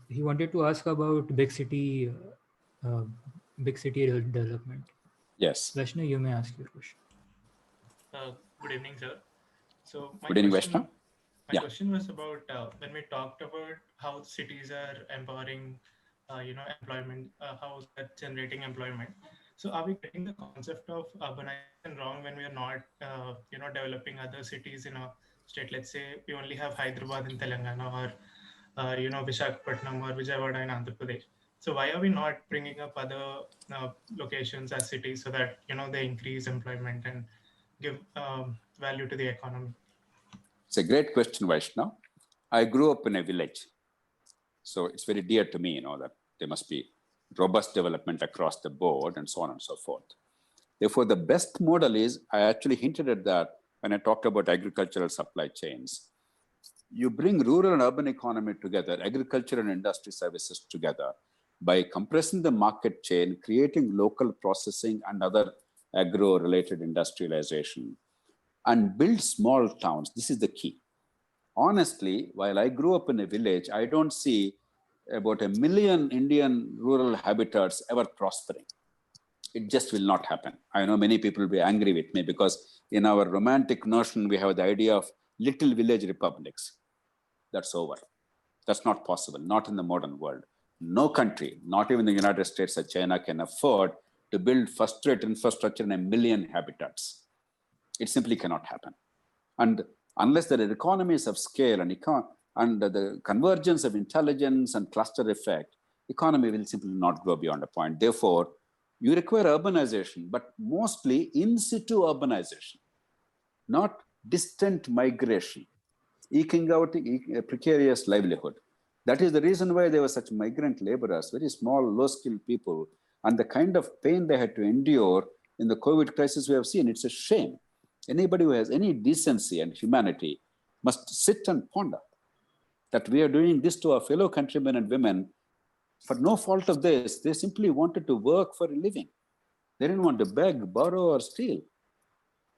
He wanted to ask about big city development. Yes. Vaishnav, you may ask your question. Good evening, sir. So my Good evening, question, Vaishnav. my Yeah. question was about when we talked about how cities are empowering, employment, how that's generating employment. So are we getting the concept of urbanization wrong when we are not, developing other cities in a state? Let's say we only have Hyderabad in Telangana, or Visakhapatnam or Vijayawada in Andhra Pradesh. So why are we not bringing up other locations as cities so that they increase employment and give value to the economy? It's a great question, Vaishnav. I grew up in a village. So it's very dear to me, that there must be robust development across the board and so on and so forth. Therefore, the best model is, I actually hinted at that when I talked about agricultural supply chains. You bring rural and urban economy together, agriculture and industry services together by compressing the market chain, creating local processing and other agro-related industrialization, and build small towns. This is the key. Honestly, while I grew up in a village, I don't see about 1 million Indian rural habitats ever prospering. It just will not happen. I know many people will be angry with me because in our romantic notion, we have the idea of little village republics. That's over. That's not possible, not in the modern world. No country, not even the United States or China, can afford to build first-rate infrastructure in 1 million habitats. It simply cannot happen. And unless there are economies of scale and the convergence of intelligence and cluster effect, economy will simply not grow beyond a point. Therefore, you require urbanization, but mostly in situ urbanization, not distant migration, eking out a precarious livelihood. That is the reason why there were such migrant laborers, very small, low-skilled people, and the kind of pain they had to endure in the COVID crisis we have seen. It's a shame. Anybody who has any decency and humanity must sit and ponder that we are doing this to our fellow countrymen and women for no fault of theirs. They simply wanted to work for a living. They didn't want to beg, borrow, or steal.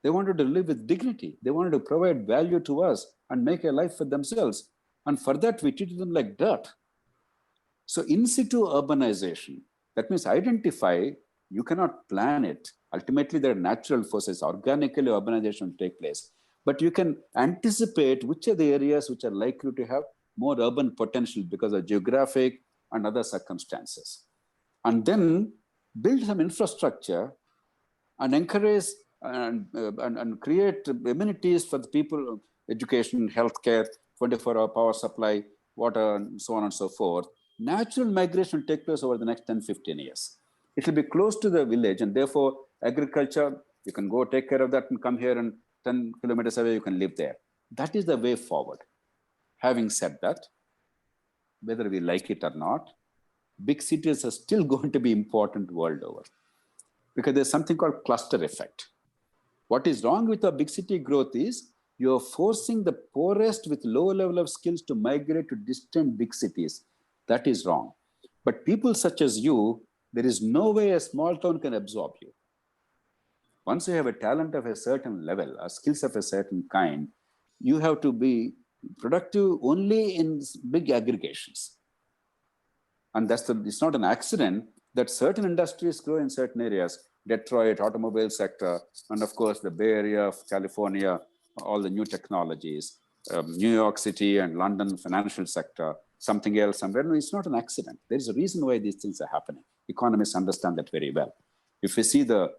They wanted to live with dignity. They wanted to provide value to us and make a life for themselves. And for that, we treated them like dirt. So in situ urbanization, that means identify, you cannot plan it. Ultimately, there are natural forces. Organically, urbanization will take place. But you can anticipate which are the areas which are likely to have more urban potential because of geographic and other circumstances. And then build some infrastructure and encourage and create amenities for the people, education, healthcare, 24-hour power supply, water, and so on and so forth. Natural migration will take place over the next 10, 15 years. It will be close to the village, and therefore agriculture, you can go take care of that and come here, and 10 kilometers away, you can live there. That is the way forward. Having said that, whether we like it or not, big cities are still going to be important world over, because there's something called cluster effect. What is wrong with our big city growth is you're forcing the poorest with low level of skills to migrate to distant big cities. That is wrong. But people such as you, there is no way a small town can absorb you. Once you have a talent of a certain level, or skills of a certain kind, you have to be productive only in big aggregations. And it's not an accident that certain industries grow in certain areas, Detroit automobile sector, and of course the Bay Area of California, all the new technologies, New York City and London financial sector, something else somewhere. No, it's not an accident. There is a reason why these things are happening. Economists understand that very well. If you see the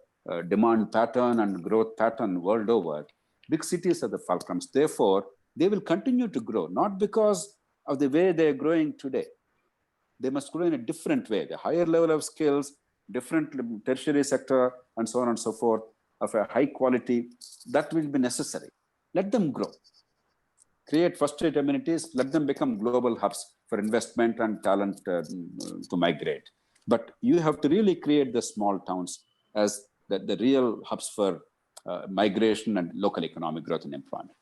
demand pattern and growth pattern world over, big cities are the fulcrums. Therefore, they will continue to grow, not because of the way they're growing today. They must grow in a different way, the higher level of skills, different tertiary sector, and so on and so forth, of a high quality, that will be necessary. Let them grow. Create first-rate amenities, let them become global hubs for investment and talent to migrate. But you have to really create the small towns as the real hubs for migration and local economic growth and employment.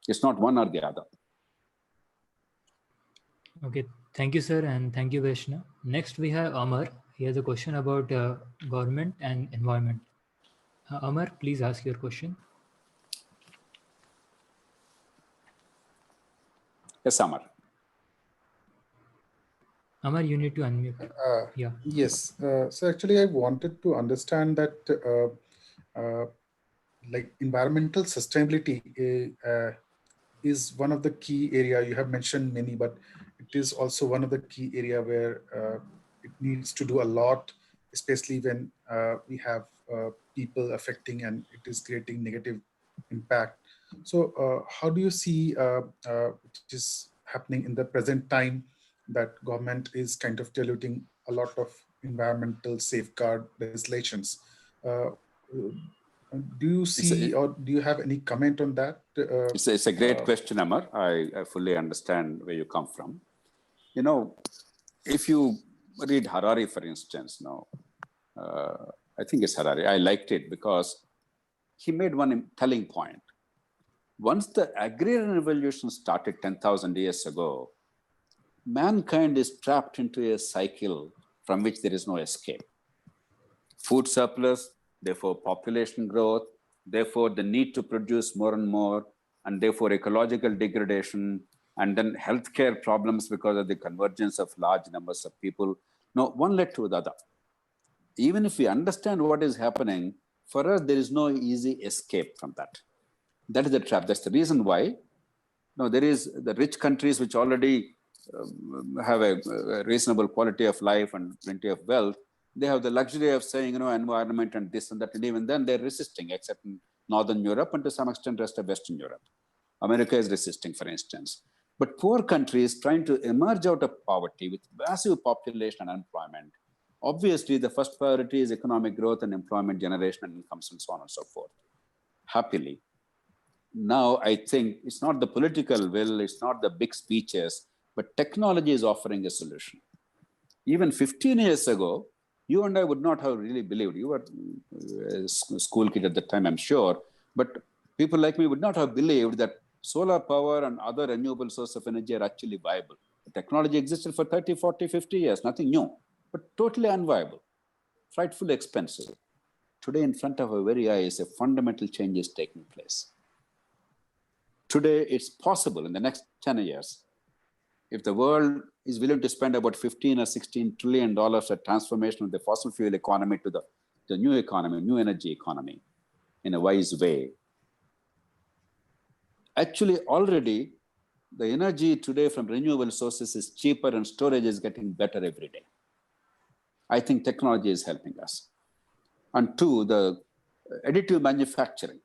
It's not one or the other. Okay, thank you, sir, and thank you, Vaishna. Next, we have Amar. He has a question about government and environment. Amar, please ask your question. Yes, Amar. Amar, you need to unmute. Yeah. Yes. So actually, I wanted to understand that like environmental sustainability is one of the key area. You have mentioned many, but it is also one of the key area where it needs to do a lot, especially when we have people affecting and it is creating negative impact. So how do you see which is happening in the present time, that government is kind of diluting a lot of environmental safeguard legislations? Do you see or do you have any comment on that? It's a great question, Amar. I fully understand where you come from. You know, if you read Harari, for instance, now, I think it's Harari, I liked it because he made one telling point. Once the agrarian revolution started 10,000 years ago, mankind is trapped into a cycle from which there is no escape. Food surplus, therefore population growth, therefore the need to produce more and more, and therefore ecological degradation, and then healthcare problems because of the convergence of large numbers of people. Now, one led to the other. Even if we understand what is happening, for us, there is no easy escape from that. That is the trap. That's the reason why there is the rich countries which already have a reasonable quality of life and plenty of wealth. They have the luxury of saying, environment and this and that, and even then they're resisting, except in Northern Europe and to some extent rest of Western Europe. America is resisting, for instance. But poor countries trying to emerge out of poverty with massive population and unemployment, obviously the first priority is economic growth and employment generation and incomes and so on and so forth. Happily, now I think it's not the political will, it's not the big speeches, but technology is offering a solution. Even 15 years ago, you and I would not have really believed. You were a school kid at the time, I'm sure, but people like me would not have believed that solar power and other renewable sources of energy are actually viable. The technology existed for 30, 40, 50 years, nothing new, but totally unviable, frightfully expensive. Today, in front of our very eyes, a fundamental change is taking place. Today, it's possible in the next 10 years, if the world is willing to spend about 15 or 16 trillion dollars for transformation of the fossil fuel economy to the new economy, new energy economy, in a wise way. Actually, already, the energy today from renewable sources is cheaper and storage is getting better every day. I think technology is helping us. And two, the additive manufacturing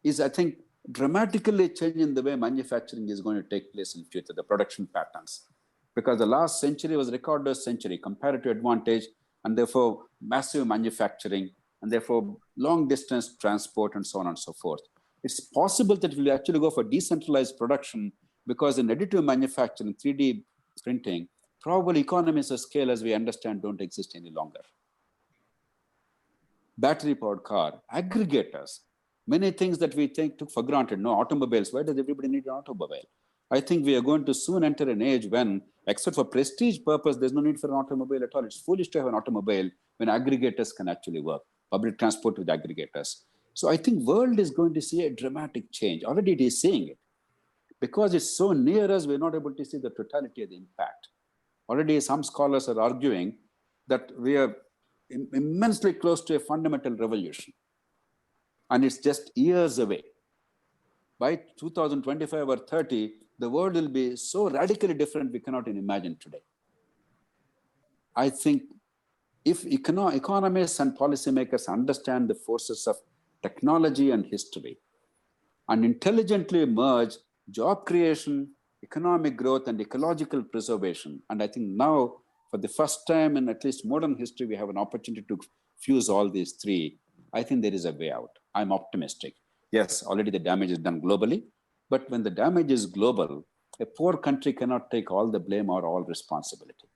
is, I think, dramatically changing the way manufacturing is going to take place in future, the production patterns. Because the last century was record century, comparative advantage, and therefore massive manufacturing, and therefore long distance transport and so on and so forth. It's possible that we'll actually go for decentralized production because in additive manufacturing, 3D printing, probably economies of scale as we understand don't exist any longer. Battery powered car, aggregators, many things that we took for granted. No, automobiles, why does everybody need an automobile? I think we are going to soon enter an age when, except for prestige purpose, there's no need for an automobile at all. It's foolish to have an automobile when aggregators can actually work, public transport with aggregators. So I think world is going to see a dramatic change. Already it is seeing it. Because it's so near us, we're not able to see the totality of the impact. Already some scholars are arguing that we are immensely close to a fundamental revolution. And it's just years away. By 2025 or 30, the world will be so radically different we cannot even imagine today. I think if economists and policymakers understand the forces of technology and history and intelligently merge job creation, economic growth, and ecological preservation, and I think now, for the first time in at least modern history, we have an opportunity to fuse all these three. I think there is a way out. I'm optimistic. Yes, already the damage is done globally, but when the damage is global, a poor country cannot take all the blame or all responsibility.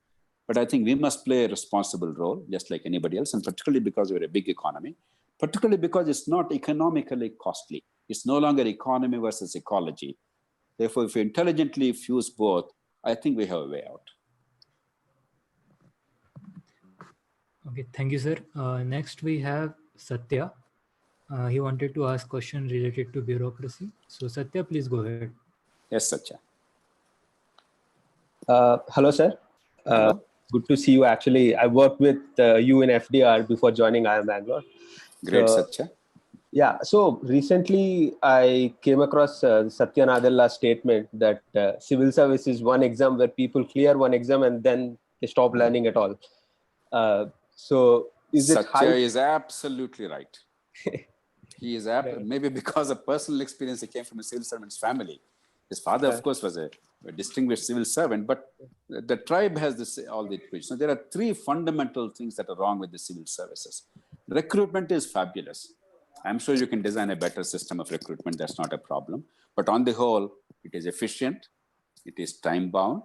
But I think we must play a responsible role, just like anybody else, and particularly because we're a big economy, particularly because it's not economically costly. It's no longer economy versus ecology. Therefore, if we intelligently fuse both, I think we have a way out. Okay, thank you, sir. Next, we have Satya. He wanted to ask question related to bureaucracy. So Satya, please go ahead. Yes, Satya. Hello, sir. Hello. Good to see you. Actually, I worked with you in FDR before joining IIM Bangalore. Great, Satya. Yeah, so recently I came across Satya Nadella's statement that civil service is one exam where people clear one exam and then they stop learning at all. So is it Satya is absolutely right. He is maybe because of personal experience, he came from a civil servant's family. His father, of course, was a distinguished civil servant, but the tribe has all the equations. So there are three fundamental things that are wrong with the civil services. Recruitment is fabulous. I'm sure you can design a better system of recruitment. That's not a problem. But on the whole, it is efficient, it is time-bound,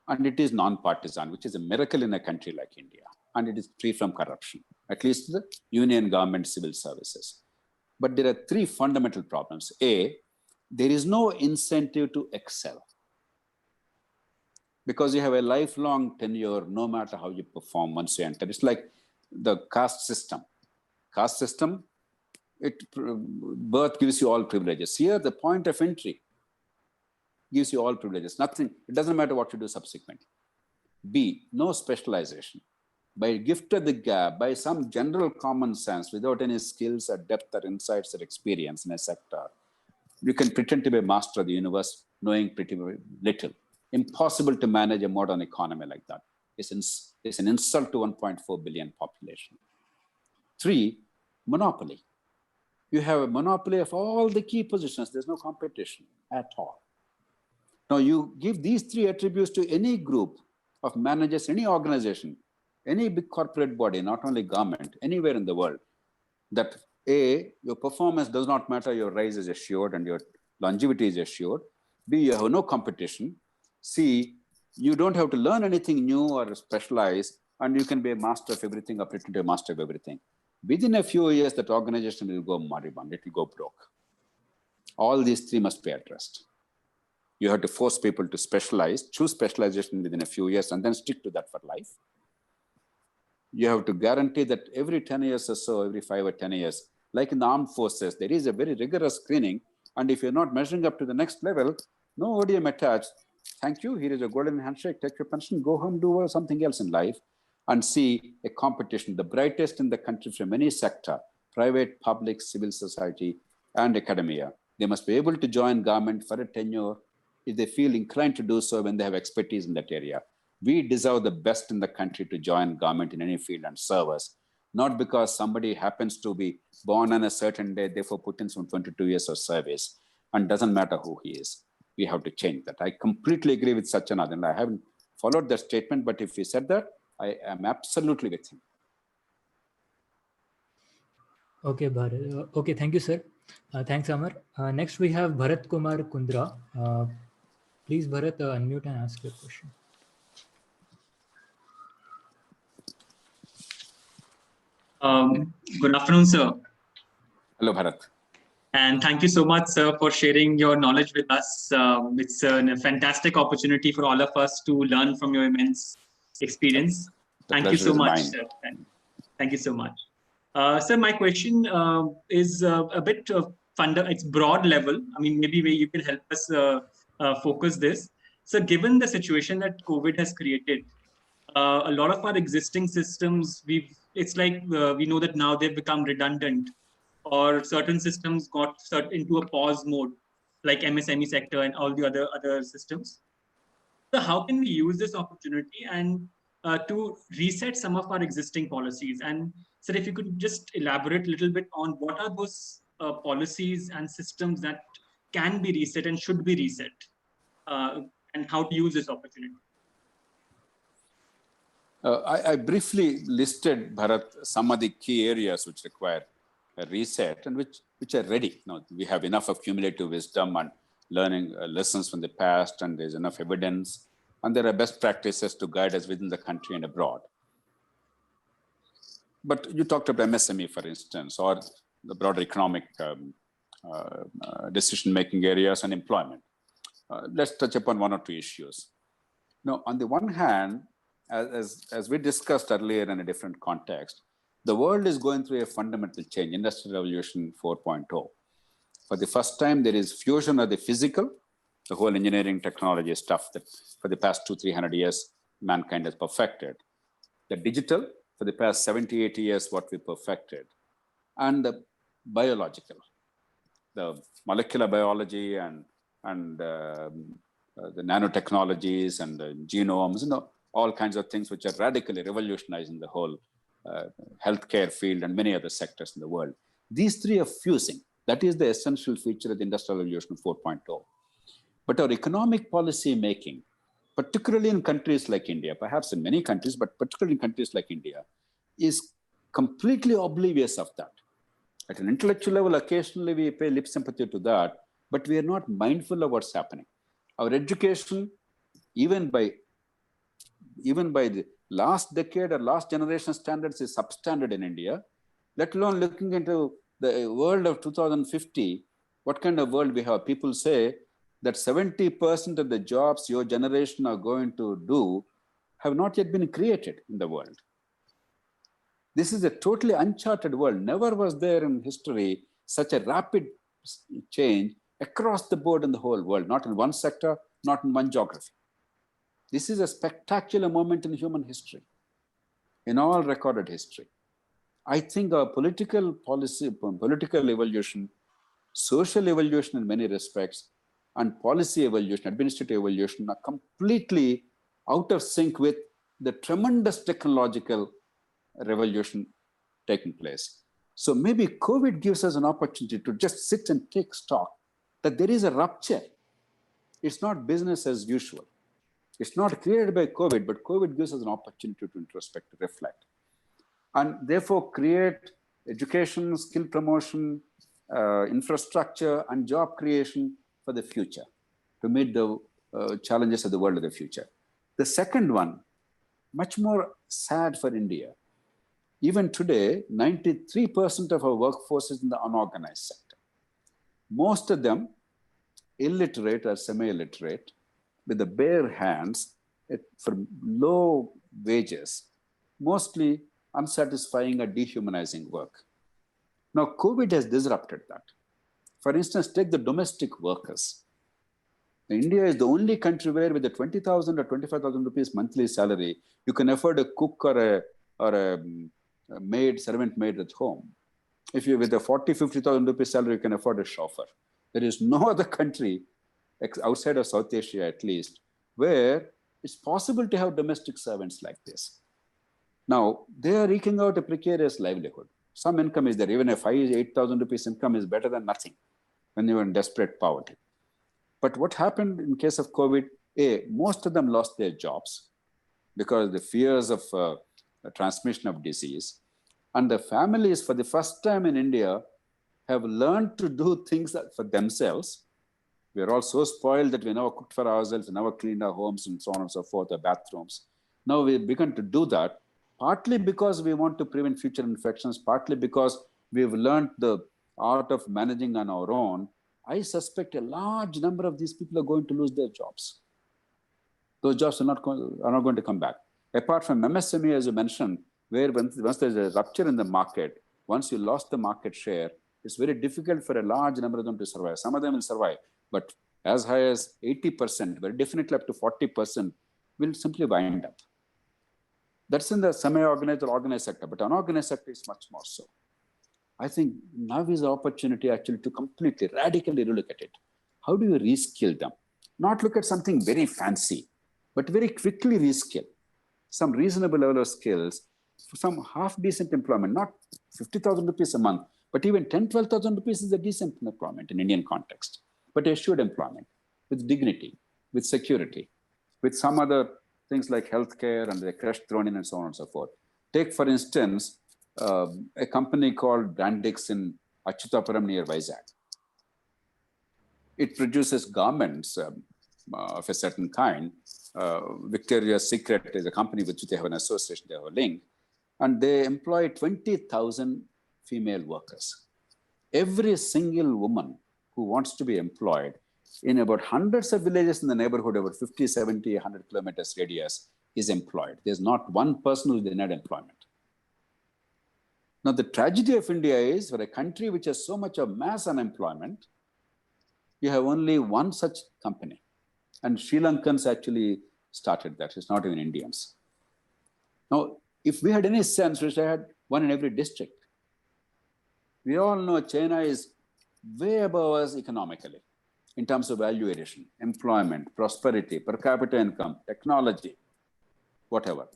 and it is non-partisan, which is a miracle in a country like India. And it is free from corruption, at least the union government civil services. But there are three fundamental problems. A, there is no incentive to excel, because you have a lifelong tenure no matter how you perform once you enter. It's like the caste system. Caste system, birth gives you all privileges. Here, the point of entry gives you all privileges. Nothing, it doesn't matter what you do subsequently. B, no specialization. By gift of the gap, by some general common sense, without any skills or depth or insights or experience in a sector, you can pretend to be a master of the universe, knowing pretty little. Impossible to manage a modern economy like that. It's an insult to 1.4 billion population. 3, monopoly. You have a monopoly of all the key positions. There's no competition at all. Now you give these 3 attributes to any group of managers, any organization, any big corporate body, not only government, anywhere in the world, that A, your performance does not matter, your rise is assured and your longevity is assured. B, you have no competition. C, you don't have to learn anything new or specialize, and you can be a master of everything or pretend to be a master of everything. Within a few years, that organization will go moribund, it will go broke. All these 3 must be addressed. You have to force people to specialize, choose specialization within a few years, and then stick to that for life. You have to guarantee that every 10 years or so, every 5 or 10 years, like in the armed forces, there is a very rigorous screening. And if you're not measuring up to the next level, no ODM attached. Thank you. Here is a golden handshake. Take your pension, go home, do something else in life, and see a competition. The brightest in the country from any sector, private, public, civil society, and academia. They must be able to join government for a tenure if they feel inclined to do so when they have expertise in that area. We deserve the best in the country to join government in any field and serve us, not because somebody happens to be born on a certain day, therefore put in some 22 years of service, and doesn't matter who he is. We have to change that. I completely agree with Satyanarayana. I haven't followed that statement, but if he said that, I am absolutely with him. Okay, Bharat. Okay, thank you, sir. Thanks, Amar. Next, we have Bharat Kumar Kundra. Please, Bharat, unmute and ask your question. Good afternoon, sir. Hello, Bharat. And thank you so much, sir, for sharing your knowledge with us. It's a fantastic opportunity for all of us to learn from your immense experience. Thank you so much, sir. Thank you so much. Sir, my question is a bit it's broad level. I mean, maybe you can help us focus this. So given the situation that COVID has created, a lot of our existing systems, it's like we know that now they've become redundant, or certain systems got into a pause mode, like MSME sector and all the other systems. So how can we use this opportunity and to reset some of our existing policies? And sir, if you could just elaborate a little bit on what are those policies and systems that can be reset and should be reset, and how to use this opportunity. I briefly listed, Bharat, some of the key areas which require a reset and which are ready. Now, we have enough of cumulative wisdom and learning lessons from the past, and there's enough evidence, and there are best practices to guide us within the country and abroad. But you talked about MSME, for instance, or the broader economic decision-making areas and employment. Let's touch upon one or two issues. Now, on the one hand, as we discussed earlier in a different context, the world is going through a fundamental change, Industrial Revolution 4.0. For the first time, there is fusion of the physical, the whole engineering technology stuff that for the past 200-300 years, mankind has perfected. The digital, for the past 70-80 years, what we perfected. And the biological, the molecular biology and the nanotechnologies and the genomes, all kinds of things which are radically revolutionizing the whole healthcare field and many other sectors in the world. These three are fusing. That is the essential feature of the Industrial Revolution 4.0. But our economic policy making, particularly in countries like India, perhaps in many countries, but particularly in countries like India, is completely oblivious of that. At an intellectual level, occasionally we pay lip sympathy to that, but we are not mindful of what's happening. Our education, even by the last decade or last generation standards, is substandard in India, let alone looking into the world of 2050, what kind of world we have. People say that 70% of the jobs your generation are going to do have not yet been created in the world. This is a totally uncharted world. Never was there in history such a rapid change across the board in the whole world, not in one sector, not in one geography. This is a spectacular moment in human history, in all recorded history. I think our political policy, political evolution, social evolution in many respects, and policy evolution, administrative evolution are completely out of sync with the tremendous technological revolution taking place. So maybe COVID gives us an opportunity to just sit and take stock that there is a rupture. It's not business as usual. It's not created by COVID, but COVID gives us an opportunity to introspect, to reflect, and therefore create education, skill promotion, infrastructure, and job creation for the future to meet the challenges of the world of the future. The second one, much more sad for India. Even today, 93% of our workforce is in the unorganized sector. Most of them illiterate or semi-illiterate, with the bare hands for low wages, mostly unsatisfying or dehumanizing work. Now, COVID has disrupted that. For instance, take the domestic workers. India is the only country where with the 20,000 or 25,000 rupees monthly salary, you can afford a cook or a maid, servant maid at home. If you with a 40, 50,000 rupees salary, you can afford a chauffeur. There is no other country outside of South Asia, at least, where it's possible to have domestic servants like this. Now, they are eking out a precarious livelihood. Some income is there. Even a 8,000 rupees income is better than nothing when you are in desperate poverty. But what happened in case of COVID, most of them lost their jobs because the fears of the transmission of disease. And the families, for the first time in India, have learned to do things for themselves. We are all so spoiled that we never cooked for ourselves, never cleaned our homes, and so on and so forth, our bathrooms. Now we've begun to do that, partly because we want to prevent future infections, partly because we've learned the art of managing on our own. I suspect a large number of these people are going to lose their jobs. Those jobs are not going to come back. Apart from MSME, as you mentioned, where once there's a rupture in the market, once you lost the market share, it's very difficult for a large number of them to survive. Some of them will survive, but as high as 80%, but definitely up to 40% will simply wind up. That's in the semi-organized or organized sector, but unorganized sector is much more so. I think now is the opportunity actually to completely, radically relook at it. How do you reskill them? Not look at something very fancy, but very quickly reskill. Some reasonable level of skills, for some half-decent employment, not 50,000 rupees a month, but even 10, 12,000 rupees is a decent employment in Indian context, but assured employment with dignity, with security, with some other things like healthcare and the cash thrown in and so on and so forth. Take, for instance, a company called Brandix in Achyutapuram near Vizag. It produces garments of a certain kind. Victoria's Secret is a company with which they have an association, they have a link, and they employ 20,000 female workers. Every single woman who wants to be employed in about hundreds of villages in the neighborhood, about 50, 70, 100 kilometers radius, is employed. There's not one person who is denied employment. Now, the tragedy of India is, for a country which has so much of mass unemployment, you have only one such company. And Sri Lankans actually started that. It's not even Indians. Now, if we had any sense, we should have had one in every district. We all know China is way above us economically in terms of value addition, employment, prosperity, per capita income, technology, whatever.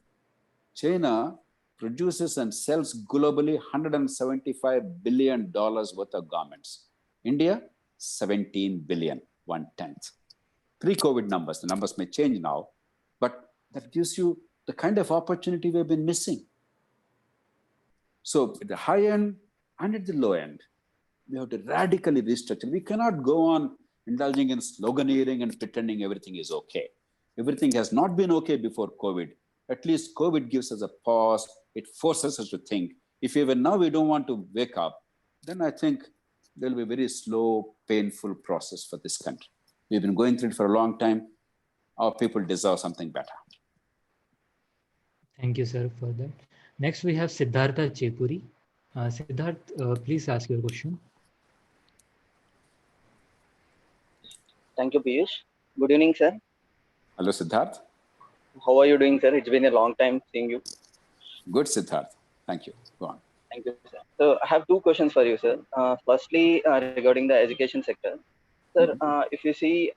China produces and sells globally $175 billion worth of garments. India, 17 billion, 1/10. Pre-COVID numbers, the numbers may change now, but that gives you the kind of opportunity we've been missing. So at the high end and at the low end, we have to radically restructure. We cannot go on indulging in sloganeering and pretending everything is okay. Everything has not been okay before COVID. At least COVID gives us a pause. It forces us to think. If even now we don't want to wake up, then I think there'll be a very slow, painful process for this country. We've been going through it for a long time. Our people deserve something better. Thank you, sir, for that. Next, we have Siddhartha Chepuri. Siddharth, please ask your question. Thank you, Piyush. Good evening, sir. Hello, Siddharth. How are you doing, sir? It's been a long time seeing you. Good, Siddharth. Thank you. Go on. Thank you, sir. So I have two questions for you, sir. Firstly, regarding the education sector. Sir, if you see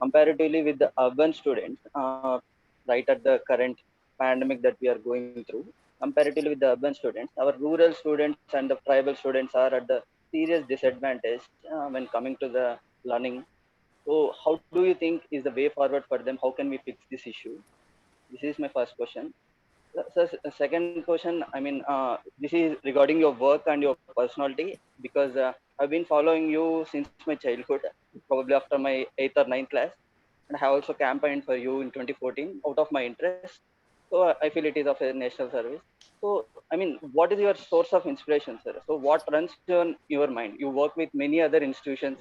comparatively with the urban students, right at the current pandemic that we are going through, comparatively with the urban students, our rural students and the tribal students are at the serious disadvantage when coming to the learning. So how do you think is the way forward for them? How can we fix this issue? This is my first question. So second question, I mean, this is regarding your work and your personality, because I've been following you since my childhood, probably after my 8th or 9th class. And I have also campaigned for you in 2014 out of my interest. So I feel it is of a national service. So, I mean, what is your source of inspiration, sir? So what runs on your mind? You work with many other institutions,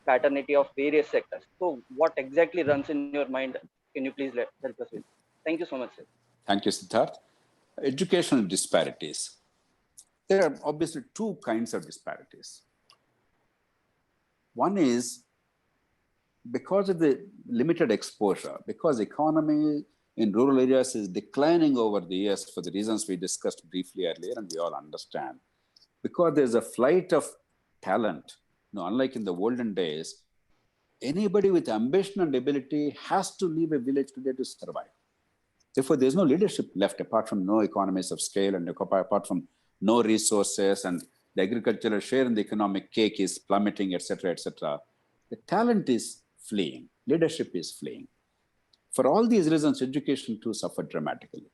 fraternity of various sectors. So what exactly runs in your mind? Can you please help us with? Thank you so much, sir. Thank you, Siddharth. Educational disparities. There are obviously two kinds of disparities. One is because of the limited exposure, because the economy in rural areas is declining over the years for the reasons we discussed briefly earlier, and we all understand. Because there's a flight of talent. Unlike in the olden days, anybody with ambition and ability has to leave a village today to survive. Therefore, there's no leadership left apart from no economies of scale and apart from no resources, and the agricultural share in the economic cake is plummeting, etc., etc. The talent is fleeing. Leadership is fleeing. For all these reasons, education too suffered dramatically.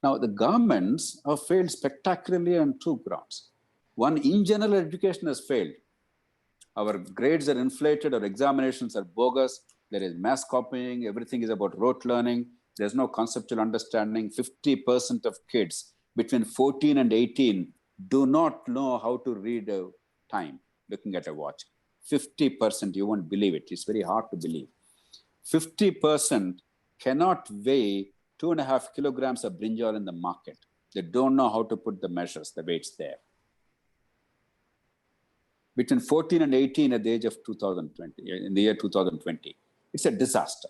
Now, the governments have failed spectacularly on two grounds. One, in general, education has failed. Our grades are inflated, our examinations are bogus, there is mass copying, everything is about rote learning, there's no conceptual understanding. 50% of kids between 14 and 18 do not know how to read a time looking at a watch. 50%, you won't believe it. It's very hard to believe. 50% cannot weigh 2.5 kilograms of brinjal in the market. They don't know how to put the measures, the weights there. Between 14 and 18 at the age of 2020, in the year 2020, it's a disaster.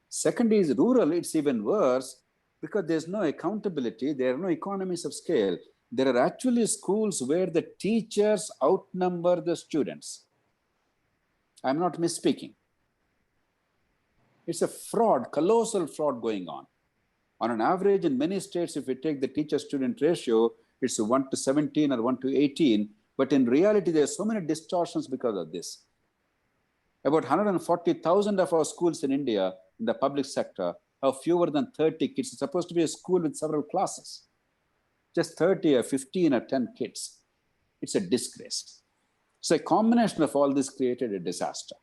Second is rural, it's even worse. because there's no accountability, there are no economies of scale. There are actually schools where the teachers outnumber the students. I'm not misspeaking. It's a fraud, colossal fraud going on. On an average, in many states, if we take the teacher-student ratio, it's 1 to 17 or 1 to 18. But in reality, there are so many distortions because of this. About 140,000 of our schools in India, in the public sector, have fewer than 30 kids. It's supposed to be a school with several classes. Just 30 or 15 or 10 kids. It's a disgrace. So a combination of all this created a disaster.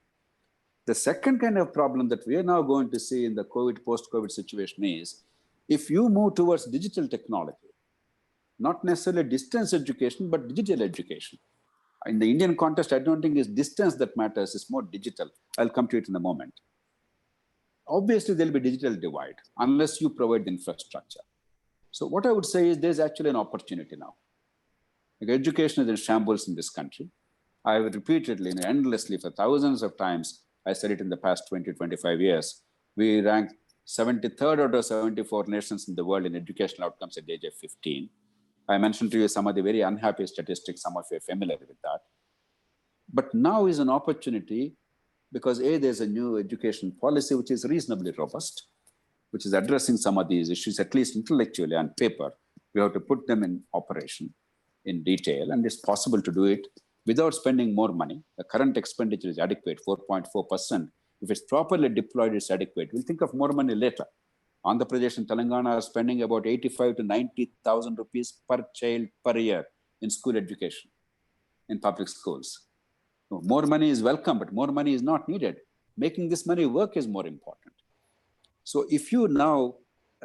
The second kind of problem that we are now going to see in the post-COVID situation is, if you move towards digital technology, not necessarily distance education, but digital education. In the Indian context, I don't think it's distance that matters, it's more digital. I'll come to it in a moment. Obviously, there'll be digital divide unless you provide the infrastructure. So what I would say is there's actually an opportunity now. Like education is in shambles in this country. I have repeatedly and endlessly for thousands of times, I said it in the past 20, 25 years, we ranked 73rd out of 74 nations in the world in educational outcomes at the age of 15. I mentioned to you some of the very unhappy statistics, some of you are familiar with that. But now is an opportunity because A, there's a new education policy which is reasonably robust, which is addressing some of these issues, at least intellectually on paper. We have to put them in operation in detail, and it's possible to do it without spending more money. The current expenditure is adequate, 4.4%. If it's properly deployed, it's adequate. We'll think of more money later. Andhra Pradesh and Telangana are spending about 85 to 90,000 rupees per child per year in school education, in public schools. So more money is welcome, but more money is not needed. Making this money work is more important. So if you now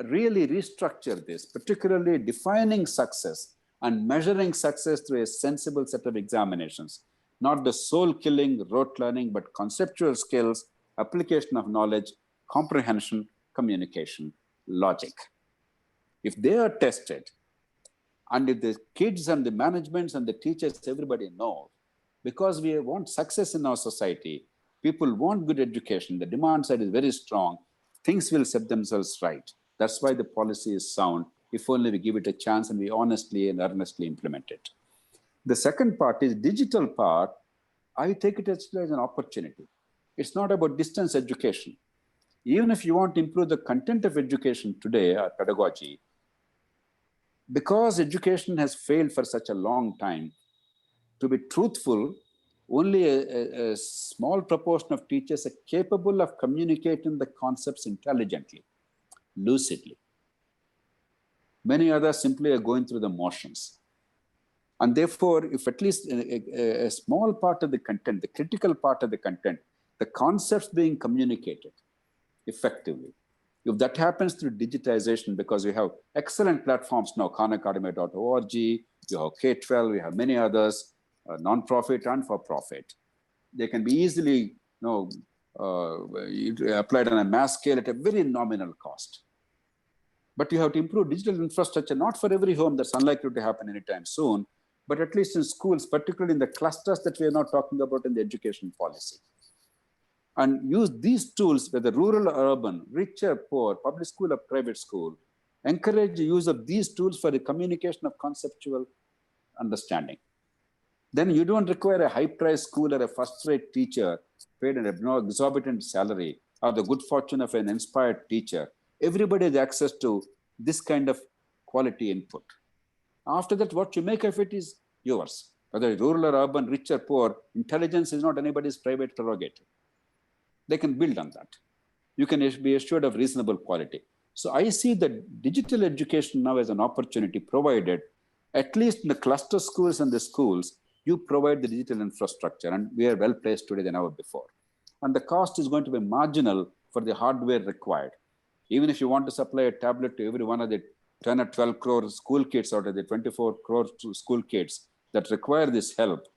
really restructure this, particularly defining success and measuring success through a sensible set of examinations, not the soul-killing rote learning, but conceptual skills, application of knowledge, comprehension, communication, logic. If they are tested, and if the kids and the managements and the teachers, everybody know, because we want success in our society, people want good education, the demand side is very strong, things will set themselves right. That's why the policy is sound, if only we give it a chance and we honestly and earnestly implement it. The second part is digital part. I take it as an opportunity. It's not about distance education. Even if you want to improve the content of education today, or pedagogy, because education has failed for such a long time, to be truthful, only a small proportion of teachers are capable of communicating the concepts intelligently, lucidly. Many others simply are going through the motions. And therefore, if at least a small part of the content, the critical part of the content, the concepts being communicated effectively, if that happens through digitization, because we have excellent platforms now, khanacademy.org, you have K12, we have many others, non-profit and for-profit. They can be easily applied on a mass scale at a very nominal cost. But you have to improve digital infrastructure, not for every home, that's unlikely to happen anytime soon, but at least in schools, particularly in the clusters that we are now talking about in the education policy. And use these tools, whether rural or urban, rich or poor, public school or private school, encourage the use of these tools for the communication of conceptual understanding. Then you don't require a high-priced school or a first-rate teacher paid an exorbitant salary or the good fortune of an inspired teacher. Everybody has access to this kind of quality input. After that, what you make of it is yours. Whether rural or urban, rich or poor, intelligence is not anybody's private prerogative. They can build on that. You can be assured of reasonable quality. So I see that digital education now as an opportunity, provided at least in the cluster schools and the schools, you provide the digital infrastructure, and we are well placed today than ever before. And the cost is going to be marginal for the hardware required. Even if you want to supply a tablet to every one of the 10 or 12 crore school kids out of the 24 crore school kids that require this help,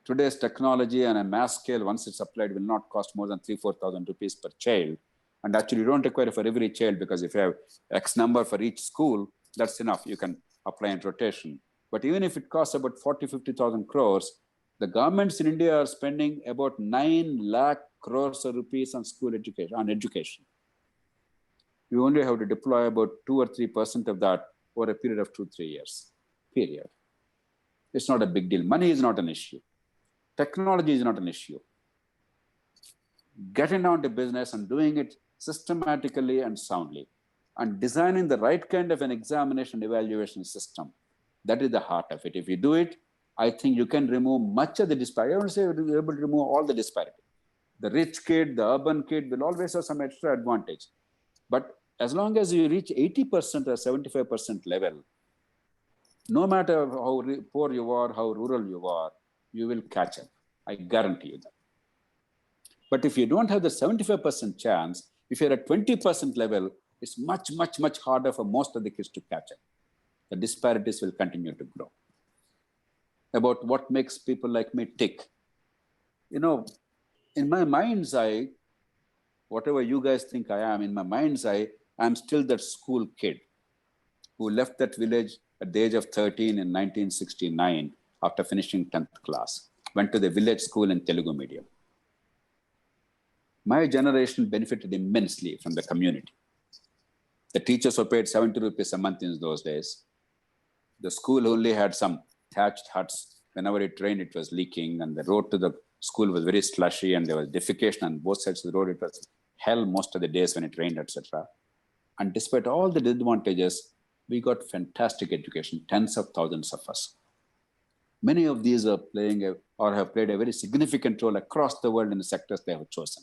today's technology on a mass scale, once it's applied, will not cost more than 3,000-4,000 rupees per child. And actually, you don't require it for every child, because if you have X number for each school, that's enough. You can apply in rotation. But even if it costs about 40-50,000 crores, the governments in India are spending about 9 lakh crores of rupees on school education, on education. we only have to deploy about 2 or 3% of that over a period of 2-3 years, period. It's not a big deal. Money is not an issue. Technology is not an issue. Getting down to business and doing it systematically and soundly and designing the right kind of an examination evaluation system, that is the heart of it. If you do it, I think you can remove much of the disparity. I won't say you'll be able to remove all the disparity. The rich kid, the urban kid will always have some extra advantage. But as long as you reach 80% or 75% level, no matter how poor you are, how rural you are, you will catch up. I guarantee you that. But if you don't have the 75% chance, if you're at 20% level, it's much, much, much harder for most of the kids to catch up. The disparities will continue to grow. About what makes people like me tick. You know, in my mind's eye, whatever you guys think I am, in my mind's eye, I'm still that school kid who left that village at the age of 13 in 1969 after finishing 10th class, went to the village school in Telugu medium. My generation benefited immensely from the community. The teachers were paid 70 rupees a month in those days. The school only had some thatched huts. Whenever it rained, it was leaking, and the road to the school was very slushy, and there was defecation on both sides of the road. It was hell most of the days when it rained, etc. And despite all the disadvantages, we got fantastic education, tens of thousands of us. Many of these are playing or have played a very significant role across the world in the sectors they have chosen.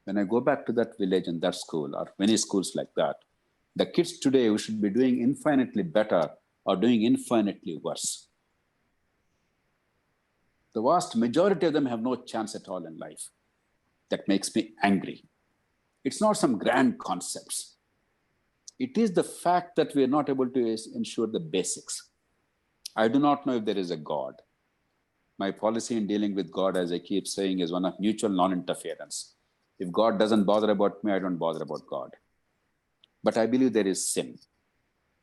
When I go back to that village and that school, or many schools like that, the kids today who should be doing infinitely better are doing infinitely worse. The vast majority of them have no chance at all in life. That makes me angry. It's not some grand concepts. It is the fact that we are not able to ensure the basics. I do not know if there is a God. My policy in dealing with God, as I keep saying, is one of mutual non-interference. If God doesn't bother about me, I don't bother about God. But I believe there is sin.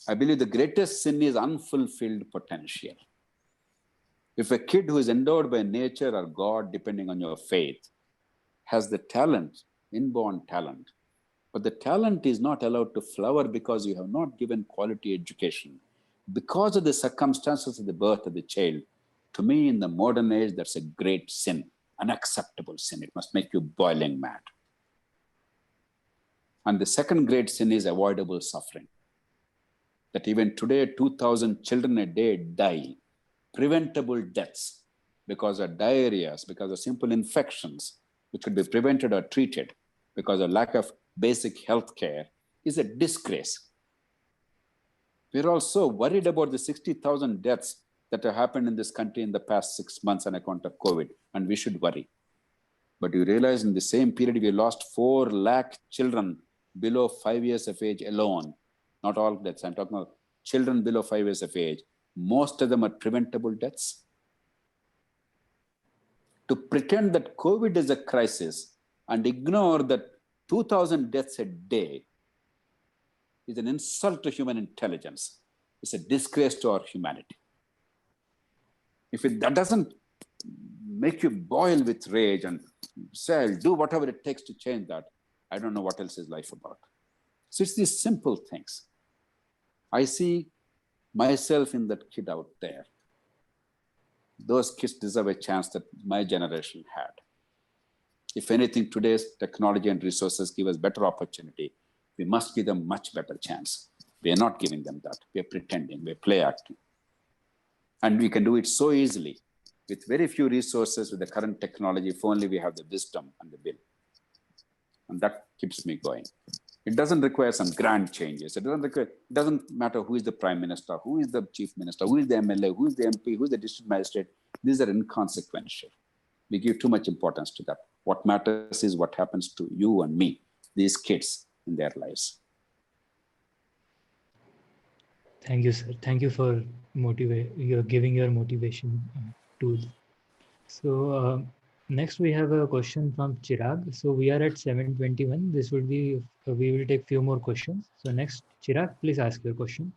I believe the greatest sin is unfulfilled potential. If a kid who is endowed by nature or God, depending on your faith, has the talent, inborn talent, but the talent is not allowed to flower because you have not given quality education, because of the circumstances of the birth of the child, to me in the modern age, that's a great sin, unacceptable sin. It must make you boiling mad. And the second great sin is avoidable suffering. That even today, 2,000 children a day die, preventable deaths because of diarrheas, because of simple infections, which could be prevented or treated because of lack of basic health care, is a disgrace. We're also worried about the 60,000 deaths that have happened in this country in the past 6 months on account of COVID, and we should worry. But you realize in the same period, we lost 4 lakh children below 5 years of age alone. Not all deaths, I'm talking about children below 5 years of age. Most of them are preventable deaths. To pretend that COVID is a crisis and ignore that 2,000 deaths a day is an insult to human intelligence. It's a disgrace to our humanity. If that doesn't make you boil with rage and say, I'll do whatever it takes to change that, I don't know what else is life about. So it's these simple things. I see myself in that kid out there. Those kids deserve a chance that my generation had. If anything, today's technology and resources give us better opportunity. We must give them much better chance. We are not giving them that. We are pretending, we are play acting. And we can do it so easily with very few resources with the current technology, if only we have the wisdom and the will. And that keeps me going. It doesn't require some grand changes. It doesn't matter who is the prime minister, who is the chief minister, who is the MLA, who is the MP, who is the district magistrate. These are inconsequential. We give too much importance to that. What matters is what happens to you and me, these kids in their lives. Thank you, sir. Thank you for giving your motivation tool. So next we have a question from Chirag. So we are at 7:21. This will be, we will take few more questions. So next, Chirag, please ask your question.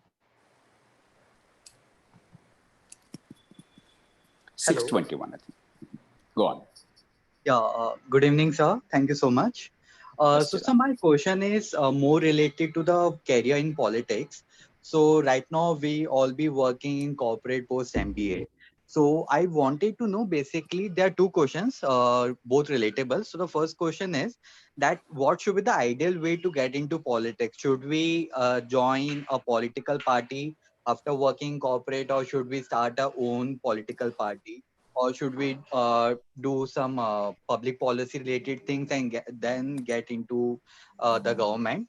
6:21, I think. Go on. Yeah, good evening, sir. Thank you so much. So my question is more related to the career in politics. So right now we all be working in corporate post MBA. So I wanted to know, basically there are two questions, both relatable. So the first question is that what should be the ideal way to get into politics? Should we join a political party after working corporate, or should we start our own political party? Or should we do some public policy related things and then get into the government?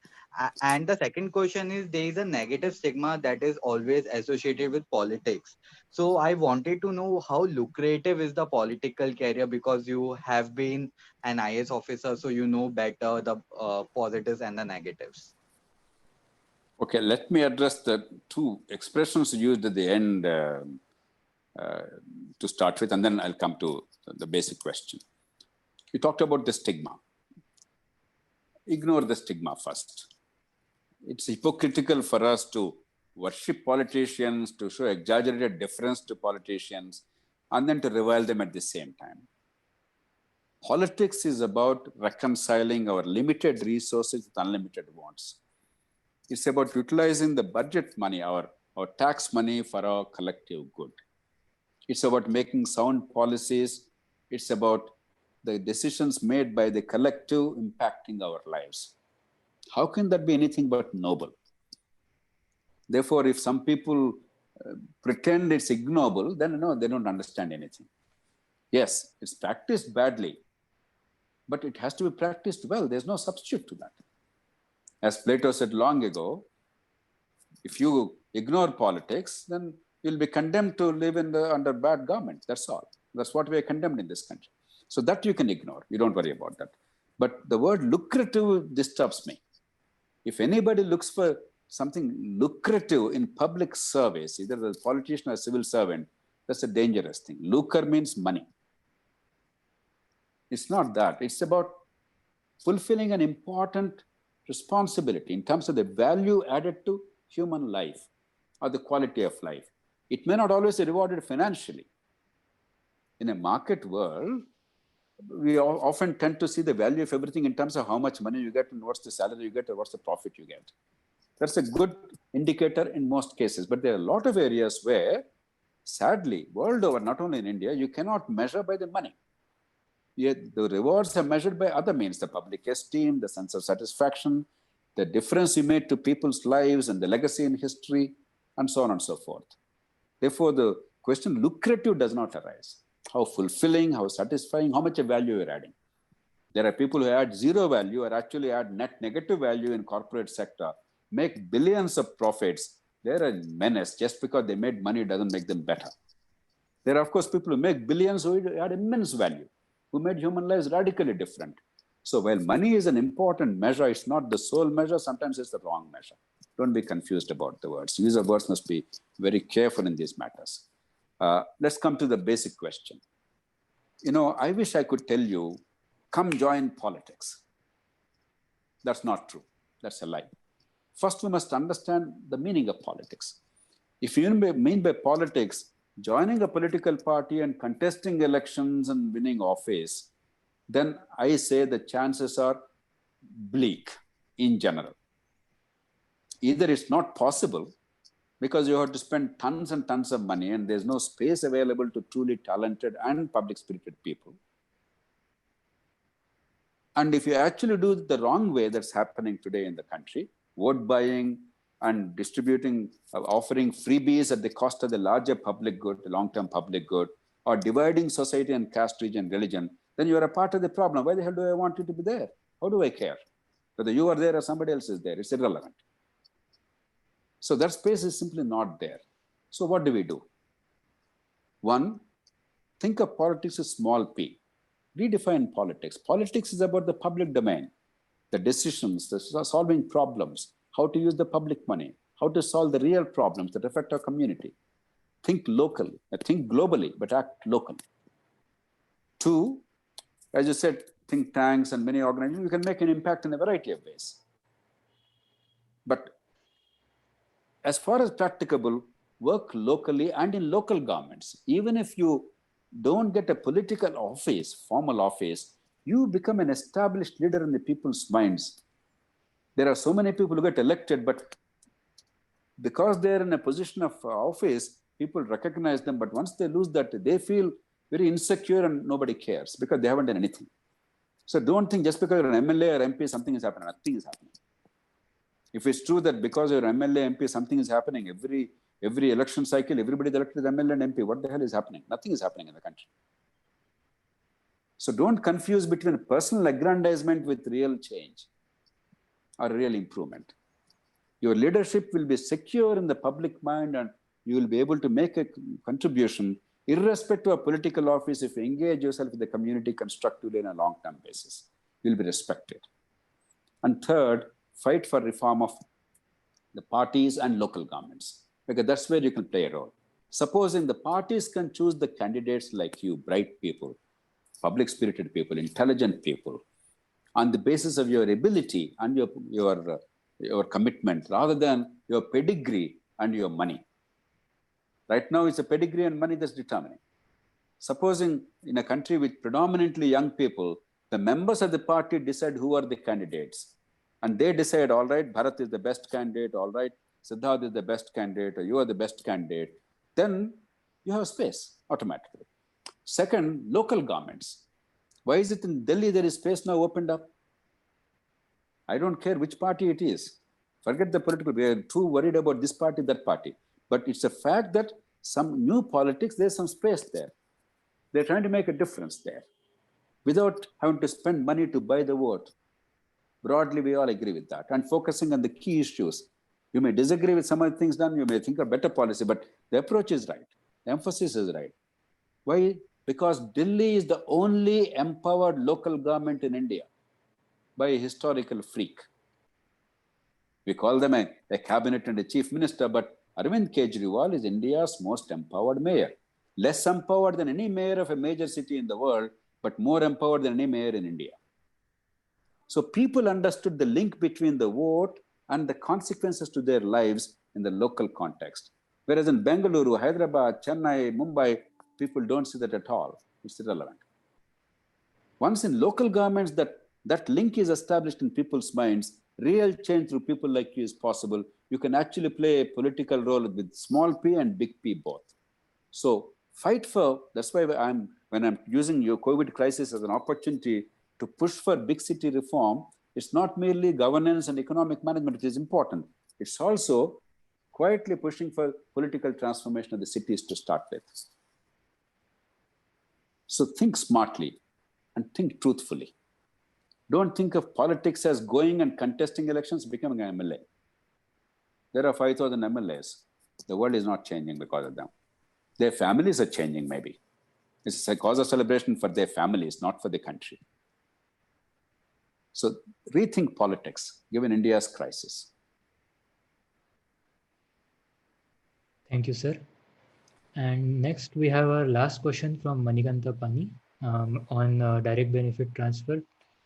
And the second question is, there is a negative stigma that is always associated with politics. So I wanted to know how lucrative is the political career, because you have been an IS officer, so you know better the positives and the negatives. Okay, let me address the two expressions used at the end to start with, and then I'll come to the basic question. You talked about the stigma. Ignore the stigma first. It's hypocritical for us to worship politicians, to show exaggerated deference to politicians, and then to revile them at the same time. Politics is about reconciling our limited resources with unlimited wants. It's about utilizing the budget money, our tax money, for our collective good. It's about making sound policies. It's about the decisions made by the collective impacting our lives. How can that be anything but noble? Therefore, if some people pretend it's ignoble, then no, they don't understand anything. Yes, it's practiced badly, but it has to be practiced well. There's no substitute to that. As Plato said long ago, if you ignore politics, then you'll be condemned to live under bad government. That's all. That's what we are condemned in this country. So that you can ignore. You don't worry about that. But the word lucrative disturbs me. If anybody looks for something lucrative in public service, either a politician or a civil servant, that's a dangerous thing. Lucre means money. It's not that. It's about fulfilling an important responsibility in terms of the value added to human life or the quality of life. It may not always be rewarded financially. In a market world, we often tend to see the value of everything in terms of how much money you get and what's the salary you get or what's the profit you get. That's a good indicator in most cases. But there are a lot of areas where, sadly, world over, not only in India, you cannot measure by the money. Yet the rewards are measured by other means, the public esteem, the sense of satisfaction, the difference you made to people's lives and the legacy in history, and so on and so forth. Therefore, the question lucrative does not arise. How fulfilling, how satisfying, how much of value you're adding. There are people who add zero value or actually add net negative value in corporate sector, make billions of profits. They're a menace. Just because they made money doesn't make them better. There are, of course, people who make billions who add immense value, who made human lives radically different. So while money is an important measure, it's not the sole measure. Sometimes it's the wrong measure. Don't be confused about the words. Use of words must be very careful in these matters. Let's come to the basic question. You know, I wish I could tell you, come join politics. That's not true. That's a lie. First, we must understand the meaning of politics. If you mean by politics, joining a political party and contesting elections and winning office, then I say the chances are bleak in general. Either it's not possible because you have to spend tons and tons of money and there's no space available to truly talented and public-spirited people. And if you actually do it the wrong way that's happening today in the country, vote buying and distributing, offering freebies at the cost of the larger public good, the long-term public good, or dividing society and caste, region, religion, then you are a part of the problem. Why the hell do I want you to be there? How do I care? Whether you are there or somebody else is there, it's irrelevant. So that space is simply not there. So what do we do? One, think of politics as small p. Redefine politics. Politics is about the public domain, the decisions, the solving problems, how to use the public money, how to solve the real problems that affect our community. Think locally, think globally, but act locally. Two, as you said, think tanks and many organizations, you can make an impact in a variety of ways. But as far as practicable, work locally and in local governments. Even if you don't get a political office, formal office, you become an established leader in the people's minds. There are so many people who get elected, but because they're in a position of office, people recognize them. But once they lose that, they feel very insecure and nobody cares because they haven't done anything. So don't think just because you're an MLA or MP, something is happening. Nothing is happening. If it's true that because you're MLA, MP, something is happening, every election cycle, everybody is elected as MLA and MP, what the hell is happening? Nothing is happening in the country. So don't confuse between personal aggrandizement with real change or real improvement. Your leadership will be secure in the public mind and you will be able to make a contribution irrespective of political office. If you engage yourself with the community constructively on a long-term basis, you'll be respected. And third, fight for reform of the parties and local governments, because that's where you can play a role. Supposing the parties can choose the candidates like you, bright people, public-spirited people, intelligent people, on the basis of your ability and your commitment, rather than your pedigree and your money. Right now, it's a pedigree and money that's determining. Supposing in a country with predominantly young people, the members of the party decide who are the candidates. And they decide, all right, Bharat is the best candidate, all right, Siddharth is the best candidate, or you are the best candidate. Then you have space automatically. Second, local governments. Why is it in Delhi there is space now opened up? I don't care which party it is. Forget the political, we are too worried about this party, that party. But it's a fact that some new politics, there's some space there. They're trying to make a difference there without having to spend money to buy the vote. Broadly, we all agree with that. And focusing on the key issues. You may disagree with some of the things done, you may think of better policy, but the approach is right. The emphasis is right. Why? Because Delhi is the only empowered local government in India by a historical freak. We call them a cabinet and a chief minister, but Arvind Kejriwal is India's most empowered mayor. Less empowered than any mayor of a major city in the world, but more empowered than any mayor in India. So people understood the link between the vote and the consequences to their lives in the local context. Whereas in Bengaluru, Hyderabad, Chennai, Mumbai, people don't see that at all. It's irrelevant. Once in local governments, that link is established in people's minds, real change through people like you is possible. You can actually play a political role with small p and big P both. So fight for, that's why when I'm using your COVID crisis as an opportunity to push for big city reform, it's not merely governance and economic management, which is important. It's also quietly pushing for political transformation of the cities to start with. So think smartly and think truthfully. Don't think of politics as going and contesting elections, becoming an MLA. There are 5,000 MLAs. The world is not changing because of them. Their families are changing, maybe. It's a cause of celebration for their families, not for the country. So rethink politics, given India's crisis. Thank you, sir. And next, we have our last question from Manikanta Pani on direct benefit transfer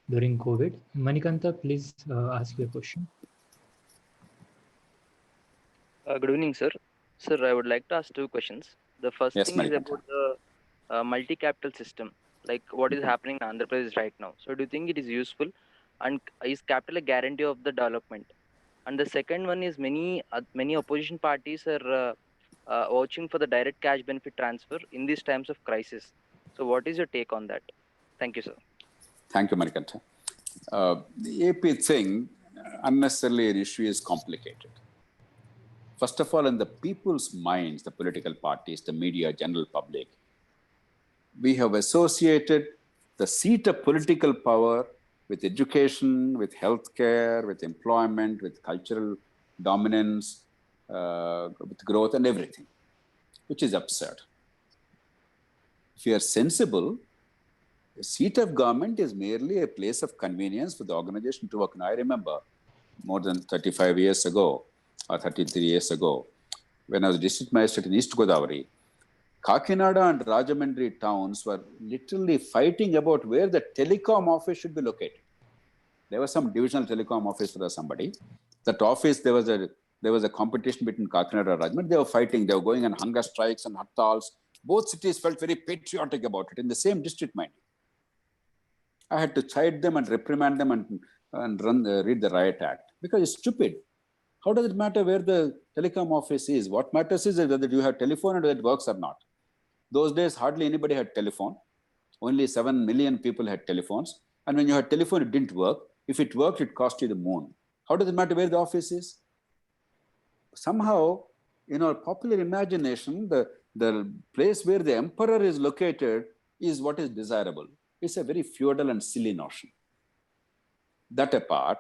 during COVID. Manikanta, please ask your question. Good evening, sir. Sir, I would like to ask two questions. The first thing is about the multi-capital system, like what is happening in Andhra Pradesh right now. So do you think it is useful, and is capital a guarantee of the development? And the second one is many opposition parties are vouching for the direct cash benefit transfer in these times of crisis. So what is your take on that? Thank you, sir. Thank you, Manikanta. The AP thing, unnecessarily an issue is complicated. First of all, in the people's minds, the political parties, the media, general public, we have associated the seat of political power with education, with healthcare, with employment, with cultural dominance, with growth and everything, which is absurd. If you are sensible, the seat of government is merely a place of convenience for the organization to work. Now, I remember more than 35 years ago, or 33 years ago, when I was district magistrate in East Godavari, Kakinada and Rajahmundry towns were literally fighting about where the telecom office should be located. There was some divisional telecom office for somebody. That office, there was a competition between Kakinada and Rajahmundry. They were fighting. They were going on hunger strikes and hartals. Both cities felt very patriotic about it in the same district, mind you. I had to chide them and reprimand them and read the Riot Act because it's stupid. How does it matter where the telecom office is? What matters is whether you have telephone and whether it works or not. Those days, hardly anybody had telephone. Only 7 million people had telephones. And when you had telephone, it didn't work. If it worked, it cost you the moon. How does it matter where the office is? Somehow, in our popular imagination, the place where the emperor is located is what is desirable. It's a very feudal and silly notion. That apart,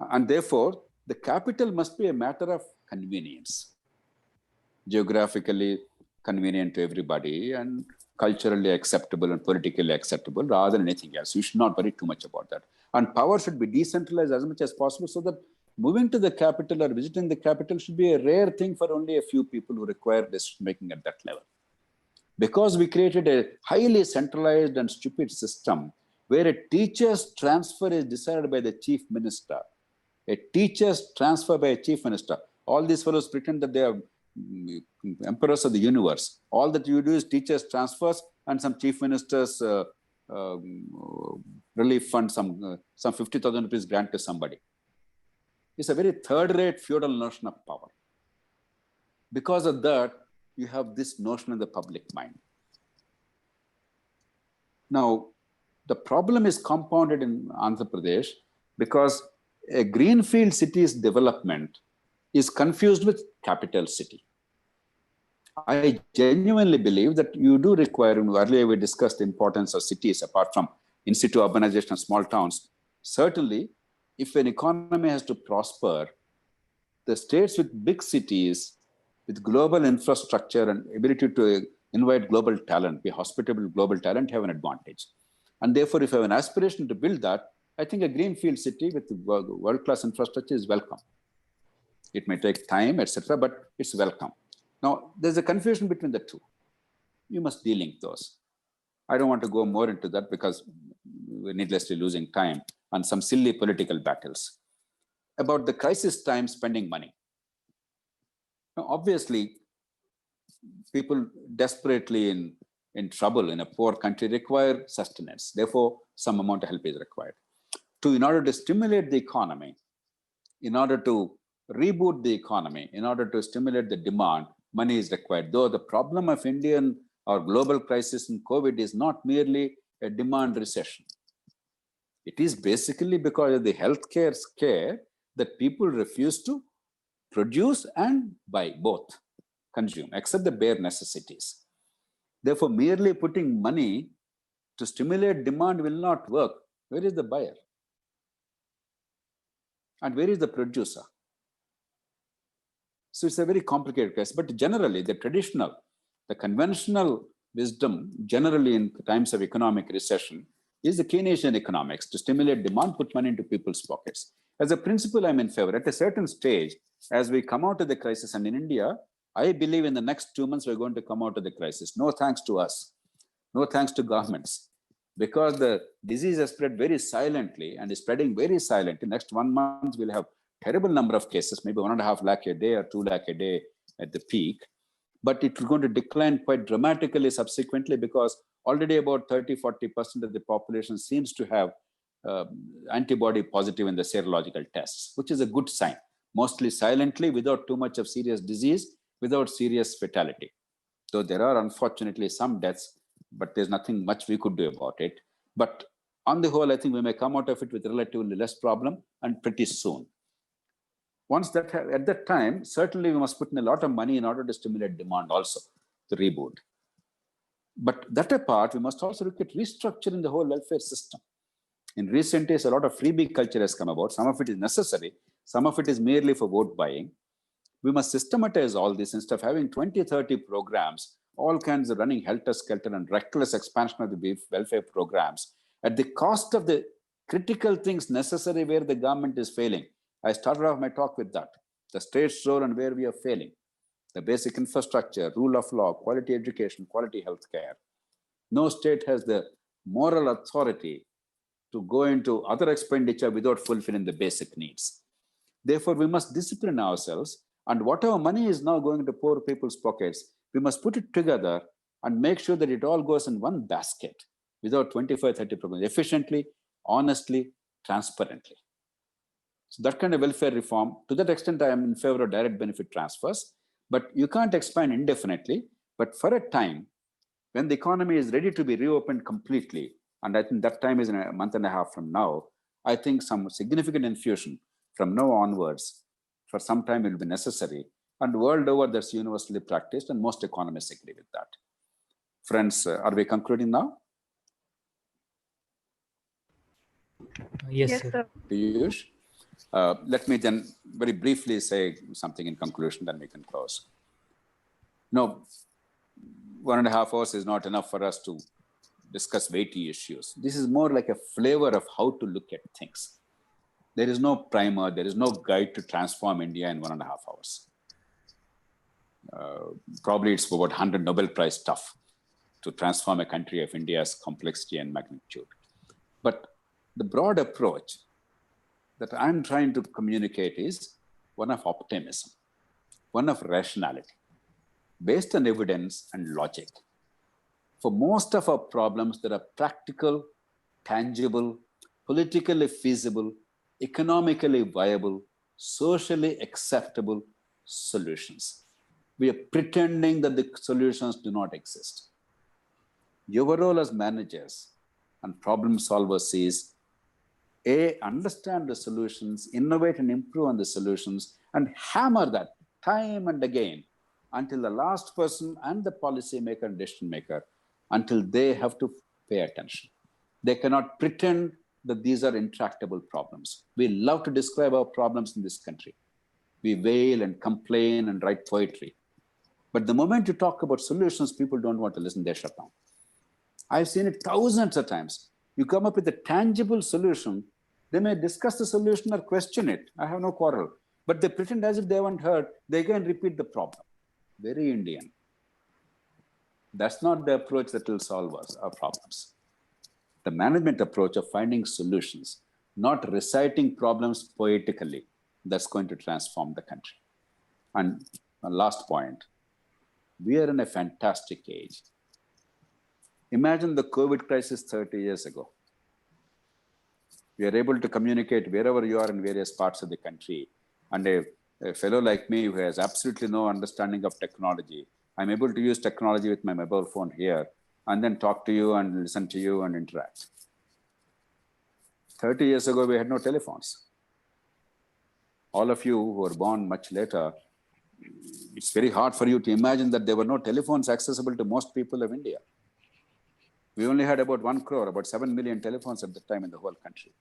and therefore, the capital must be a matter of convenience. Geographically convenient to everybody and culturally acceptable and politically acceptable rather than anything else. You should not worry too much about that. And power should be decentralized as much as possible so that moving to the capital or visiting the capital should be a rare thing for only a few people who require decision making at that level. Because we created a highly centralized and stupid system where a teacher's transfer is decided by the chief minister. A teacher's transfer by a chief minister. All these fellows pretend that they are emperors of the universe. All that you do is teachers transfers and some chief minister's relief fund, some 50,000 rupees grant to somebody. It's a very third-rate feudal notion of power. Because of that, you have this notion in the public mind. Now, the problem is compounded in Andhra Pradesh because a greenfield city's development is confused with capital city. I genuinely believe that you do require, earlier we discussed the importance of cities apart from in situ urbanization of small towns. Certainly, if an economy has to prosper, the states with big cities, with global infrastructure and ability to invite global talent, be hospitable to global talent, have an advantage. And therefore, if you have an aspiration to build that, I think a greenfield city with world-class infrastructure is welcome. It may take time, etc., but it's welcome. Now, there's a confusion between the two. You must delink those. I don't want to go more into that because we're needlessly losing time on some silly political battles. About the crisis time spending money. Now, obviously, people desperately in trouble in a poor country require sustenance. Therefore, some amount of help is required. In order to stimulate the economy, in order to reboot the economy, in order to stimulate the demand, money is required. Though the problem of Indian or global crisis in COVID is not merely a demand recession. It is basically because of the healthcare scare that people refuse to produce and buy, both consume, except the bare necessities. Therefore, merely putting money to stimulate demand will not work. Where is the buyer? And where is the producer? So it's a very complicated case. But generally, the conventional wisdom, generally in times of economic recession, is the Keynesian economics. To stimulate demand, put money into people's pockets. As a principle, I'm in favor. At a certain stage, as we come out of the crisis, and in India, I believe in the next 2 months, we're going to come out of the crisis. No thanks to us. No thanks to governments. Because the disease has spread very silently and is spreading very silently. Next 1 month, we'll have terrible number of cases, maybe 1.5 lakh a day or 2 lakh a day at the peak. But it's going to decline quite dramatically subsequently because already about 30–40% of the population seems to have antibody positive in the serological tests, which is a good sign. Mostly silently, without too much of serious disease, without serious fatality. So there are unfortunately some deaths, but there's nothing much we could do about it. But on the whole, I think we may come out of it with relatively less problem and pretty soon. Once that, at that time, certainly we must put in a lot of money in order to stimulate demand also, the reboot. But that apart, we must also look at restructuring the whole welfare system. In recent days, a lot of freebie culture has come about. Some of it is necessary. Some of it is merely for vote buying. We must systematize all this instead of having 20–30 programs, all kinds of running helter-skelter and reckless expansion of the welfare programs at the cost of the critical things necessary where the government is failing. I started off my talk with that, the state's role and where we are failing, the basic infrastructure, rule of law, quality education, quality healthcare. No state has the moral authority to go into other expenditure without fulfilling the basic needs. Therefore, we must discipline ourselves, and whatever money is now going into poor people's pockets, we must put it together and make sure that it all goes in one basket. without 25, 30 programs, efficiently, honestly, transparently. So that kind of welfare reform, to that extent, I am in favor of direct benefit transfers, but you can't expand indefinitely. But for a time, when the economy is ready to be reopened completely, and I think that time is in a month and a half from now, I think some significant infusion from now onwards for some time will be necessary. And world over, that's universally practiced, and most economists agree with that. Friends, are we concluding now? Yes, sir. Piyush? Let me then very briefly say something in conclusion, then we can close. No, 1.5 hours is not enough for us to discuss weighty issues. This is more like a flavor of how to look at things. There is no primer, there is no guide to transform India in 1.5 hours. Probably it's about 100 Nobel Prize stuff to transform a country of India's complexity and magnitude. But the broad approach that I'm trying to communicate is one of optimism, one of rationality, based on evidence and logic. For most of our problems, there are practical, tangible, politically feasible, economically viable, socially acceptable solutions. We are pretending that the solutions do not exist. Your role as managers and problem solvers is A, understand the solutions, innovate and improve on the solutions, and hammer that time and again until the last person and the policy maker and decision maker, until they have to pay attention. They cannot pretend that these are intractable problems. We love to describe our problems in this country. We wail and complain and write poetry. But the moment you talk about solutions, people don't want to listen, they shut down. I've seen it thousands of times. You come up with a tangible solution, they may discuss the solution or question it. I have no quarrel. But they pretend as if they haven't heard, they again repeat the problem. Very Indian. That's not the approach that will solve our problems. The management approach of finding solutions, not reciting problems poetically, that's going to transform the country. And my last point, we are in a fantastic age. Imagine the COVID crisis 30 years ago. We are able to communicate wherever you are in various parts of the country. And a fellow like me who has absolutely no understanding of technology, I'm able to use technology with my mobile phone here and then talk to you and listen to you and interact. 30 years ago, we had no telephones. All of you who were born much later, it's very hard for you to imagine that there were no telephones accessible to most people of India. We only had about 1 crore, about 7 million telephones at the time in the whole country.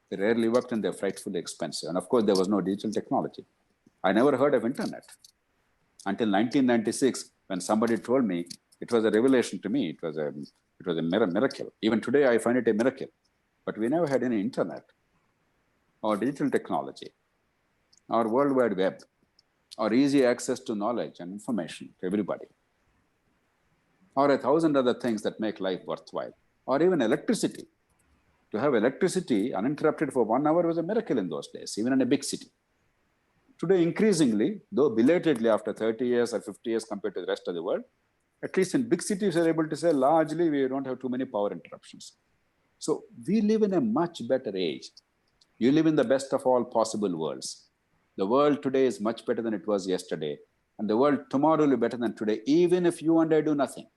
They rarely worked and they're frightfully expensive. And of course, there was no digital technology. I never heard of internet until 1996, when somebody told me. It was a revelation to me. It was a miracle. Even today, I find it a miracle. But we never had any internet or digital technology or World Wide Web or easy access to knowledge and information to everybody, or 1,000 other things that make life worthwhile, or even electricity. To have electricity uninterrupted for 1 hour was a miracle in those days, even in a big city. Today, increasingly, though belatedly after 30 years or 50 years compared to the rest of the world, at least in big cities, we're able to say largely we don't have too many power interruptions. So we live in a much better age. You live in the best of all possible worlds. The world today is much better than it was yesterday. And the world tomorrow will be better than today, even if you and I do nothing.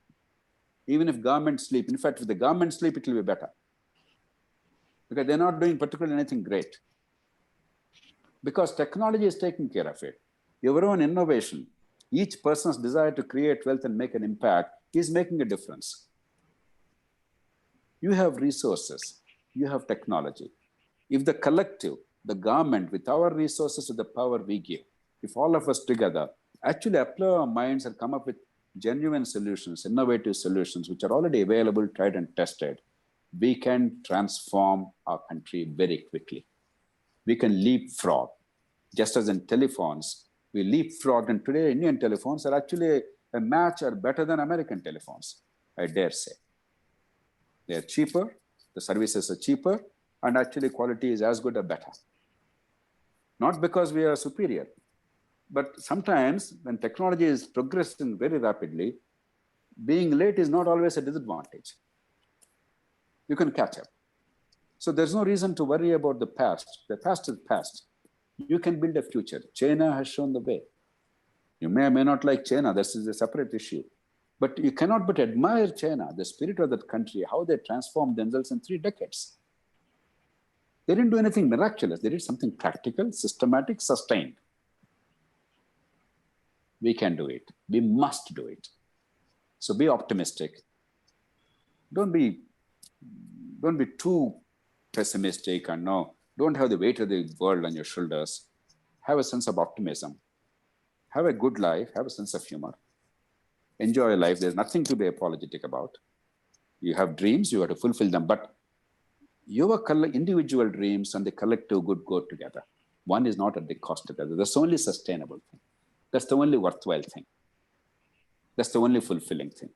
Even if governments sleep. In fact, if the government sleep, it will be better. Because they're not doing particularly anything great. Because technology is taking care of it. Your own innovation, each person's desire to create wealth and make an impact is making a difference. You have resources, you have technology. If the collective, the government, with our resources, with the power we give, if all of us together actually apply our minds and come up with genuine solutions, innovative solutions, which are already available, tried and tested, we can transform our country very quickly. We can leapfrog. Just as in telephones, we leapfrogged, and today Indian telephones are actually a match or better than American telephones, I dare say. They are cheaper, the services are cheaper, and actually quality is as good or better. Not because we are superior, but sometimes when technology is progressing very rapidly, being late is not always a disadvantage. You can catch up. So there's no reason to worry about the past. The past is past. You can build a future. China has shown the way. You may or may not like China. This is a separate issue. But you cannot but admire China, the spirit of that country, how they transformed themselves in 3 decades. They didn't do anything miraculous. They did something practical, systematic, sustained. We can do it. We must do it. So be optimistic. Don't be too pessimistic and don't have the weight of the world on your shoulders. Have a sense of optimism. Have a good life. Have a sense of humor. Enjoy life. There's nothing to be apologetic about. You have dreams. You have to fulfill them. But your individual dreams and the collective good go together. One is not at the cost of the other. That's the only sustainable thing. That's the only worthwhile thing. That's the only fulfilling thing.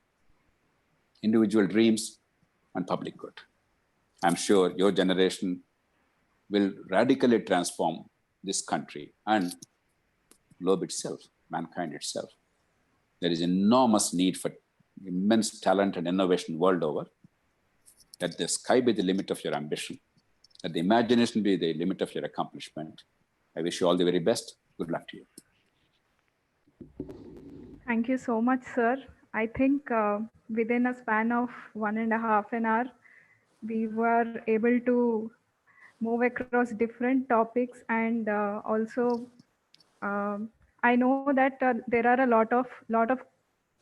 Individual dreams and public good. I'm sure your generation will radically transform this country and globe itself, mankind itself. There is enormous need for immense talent and innovation world over. Let the sky be the limit of your ambition. Let the imagination be the limit of your accomplishment. I wish you all the very best. Good luck to you. Thank you so much, sir. I think within a span of 1.5 hours, we were able to move across different topics, and also I know that there are a lot of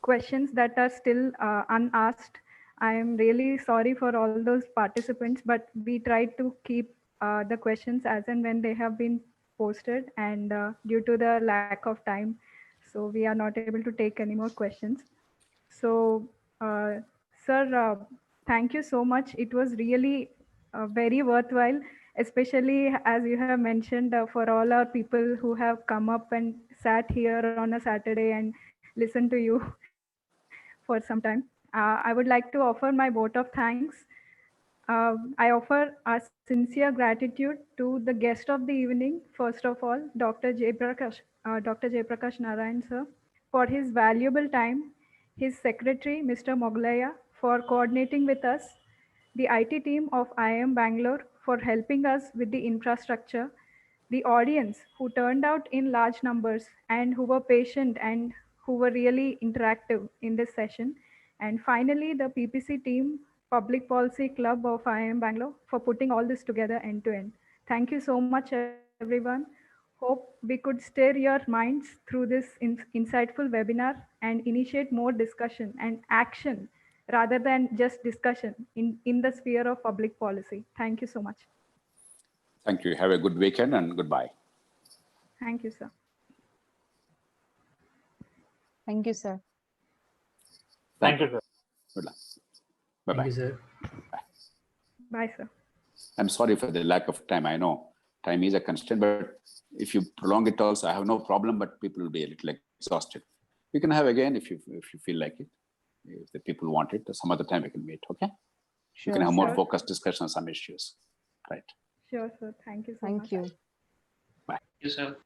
questions that are still unasked. I am really sorry for all those participants, but we tried to keep the questions as and when they have been posted, and due to the lack of time, so we are not able to take any more questions. So, sir, thank you so much. It was really very worthwhile, especially as you have mentioned, for all our people who have come up and sat here on a Saturday and listened to you for some time. I would like to offer my vote of thanks. I offer our sincere gratitude to the guest of the evening, first of all, Dr. Jaiprakash Narayan, sir, for his valuable time, his secretary, Mr. Moglaya, for coordinating with us, the IT team of IIM Bangalore for helping us with the infrastructure, the audience who turned out in large numbers and who were patient and who were really interactive in this session, and finally the PPC team, Public Policy Club of IIM Bangalore, for putting all this together end to end. Thank you so much, everyone. Hope we could stir your minds through this insightful webinar and initiate more discussion and action rather than just discussion in the sphere of public policy. Thank you so much. Thank you. Have a good weekend and goodbye. Thank you, sir. Thank you, sir. Thank you, sir. Good luck. Bye-bye. Thank you, sir. Bye, sir. I'm sorry for the lack of time. I know time is a constraint, but if you prolong it also, I have no problem, but people will be a little exhausted. We can have again if you feel like it. If the people want it, some other time we can meet, okay? Sure, you can have more sir. focused discussion on some issues. Right. Sure, sir. Thank you so much. Thank you. Bye. Thank you, sir.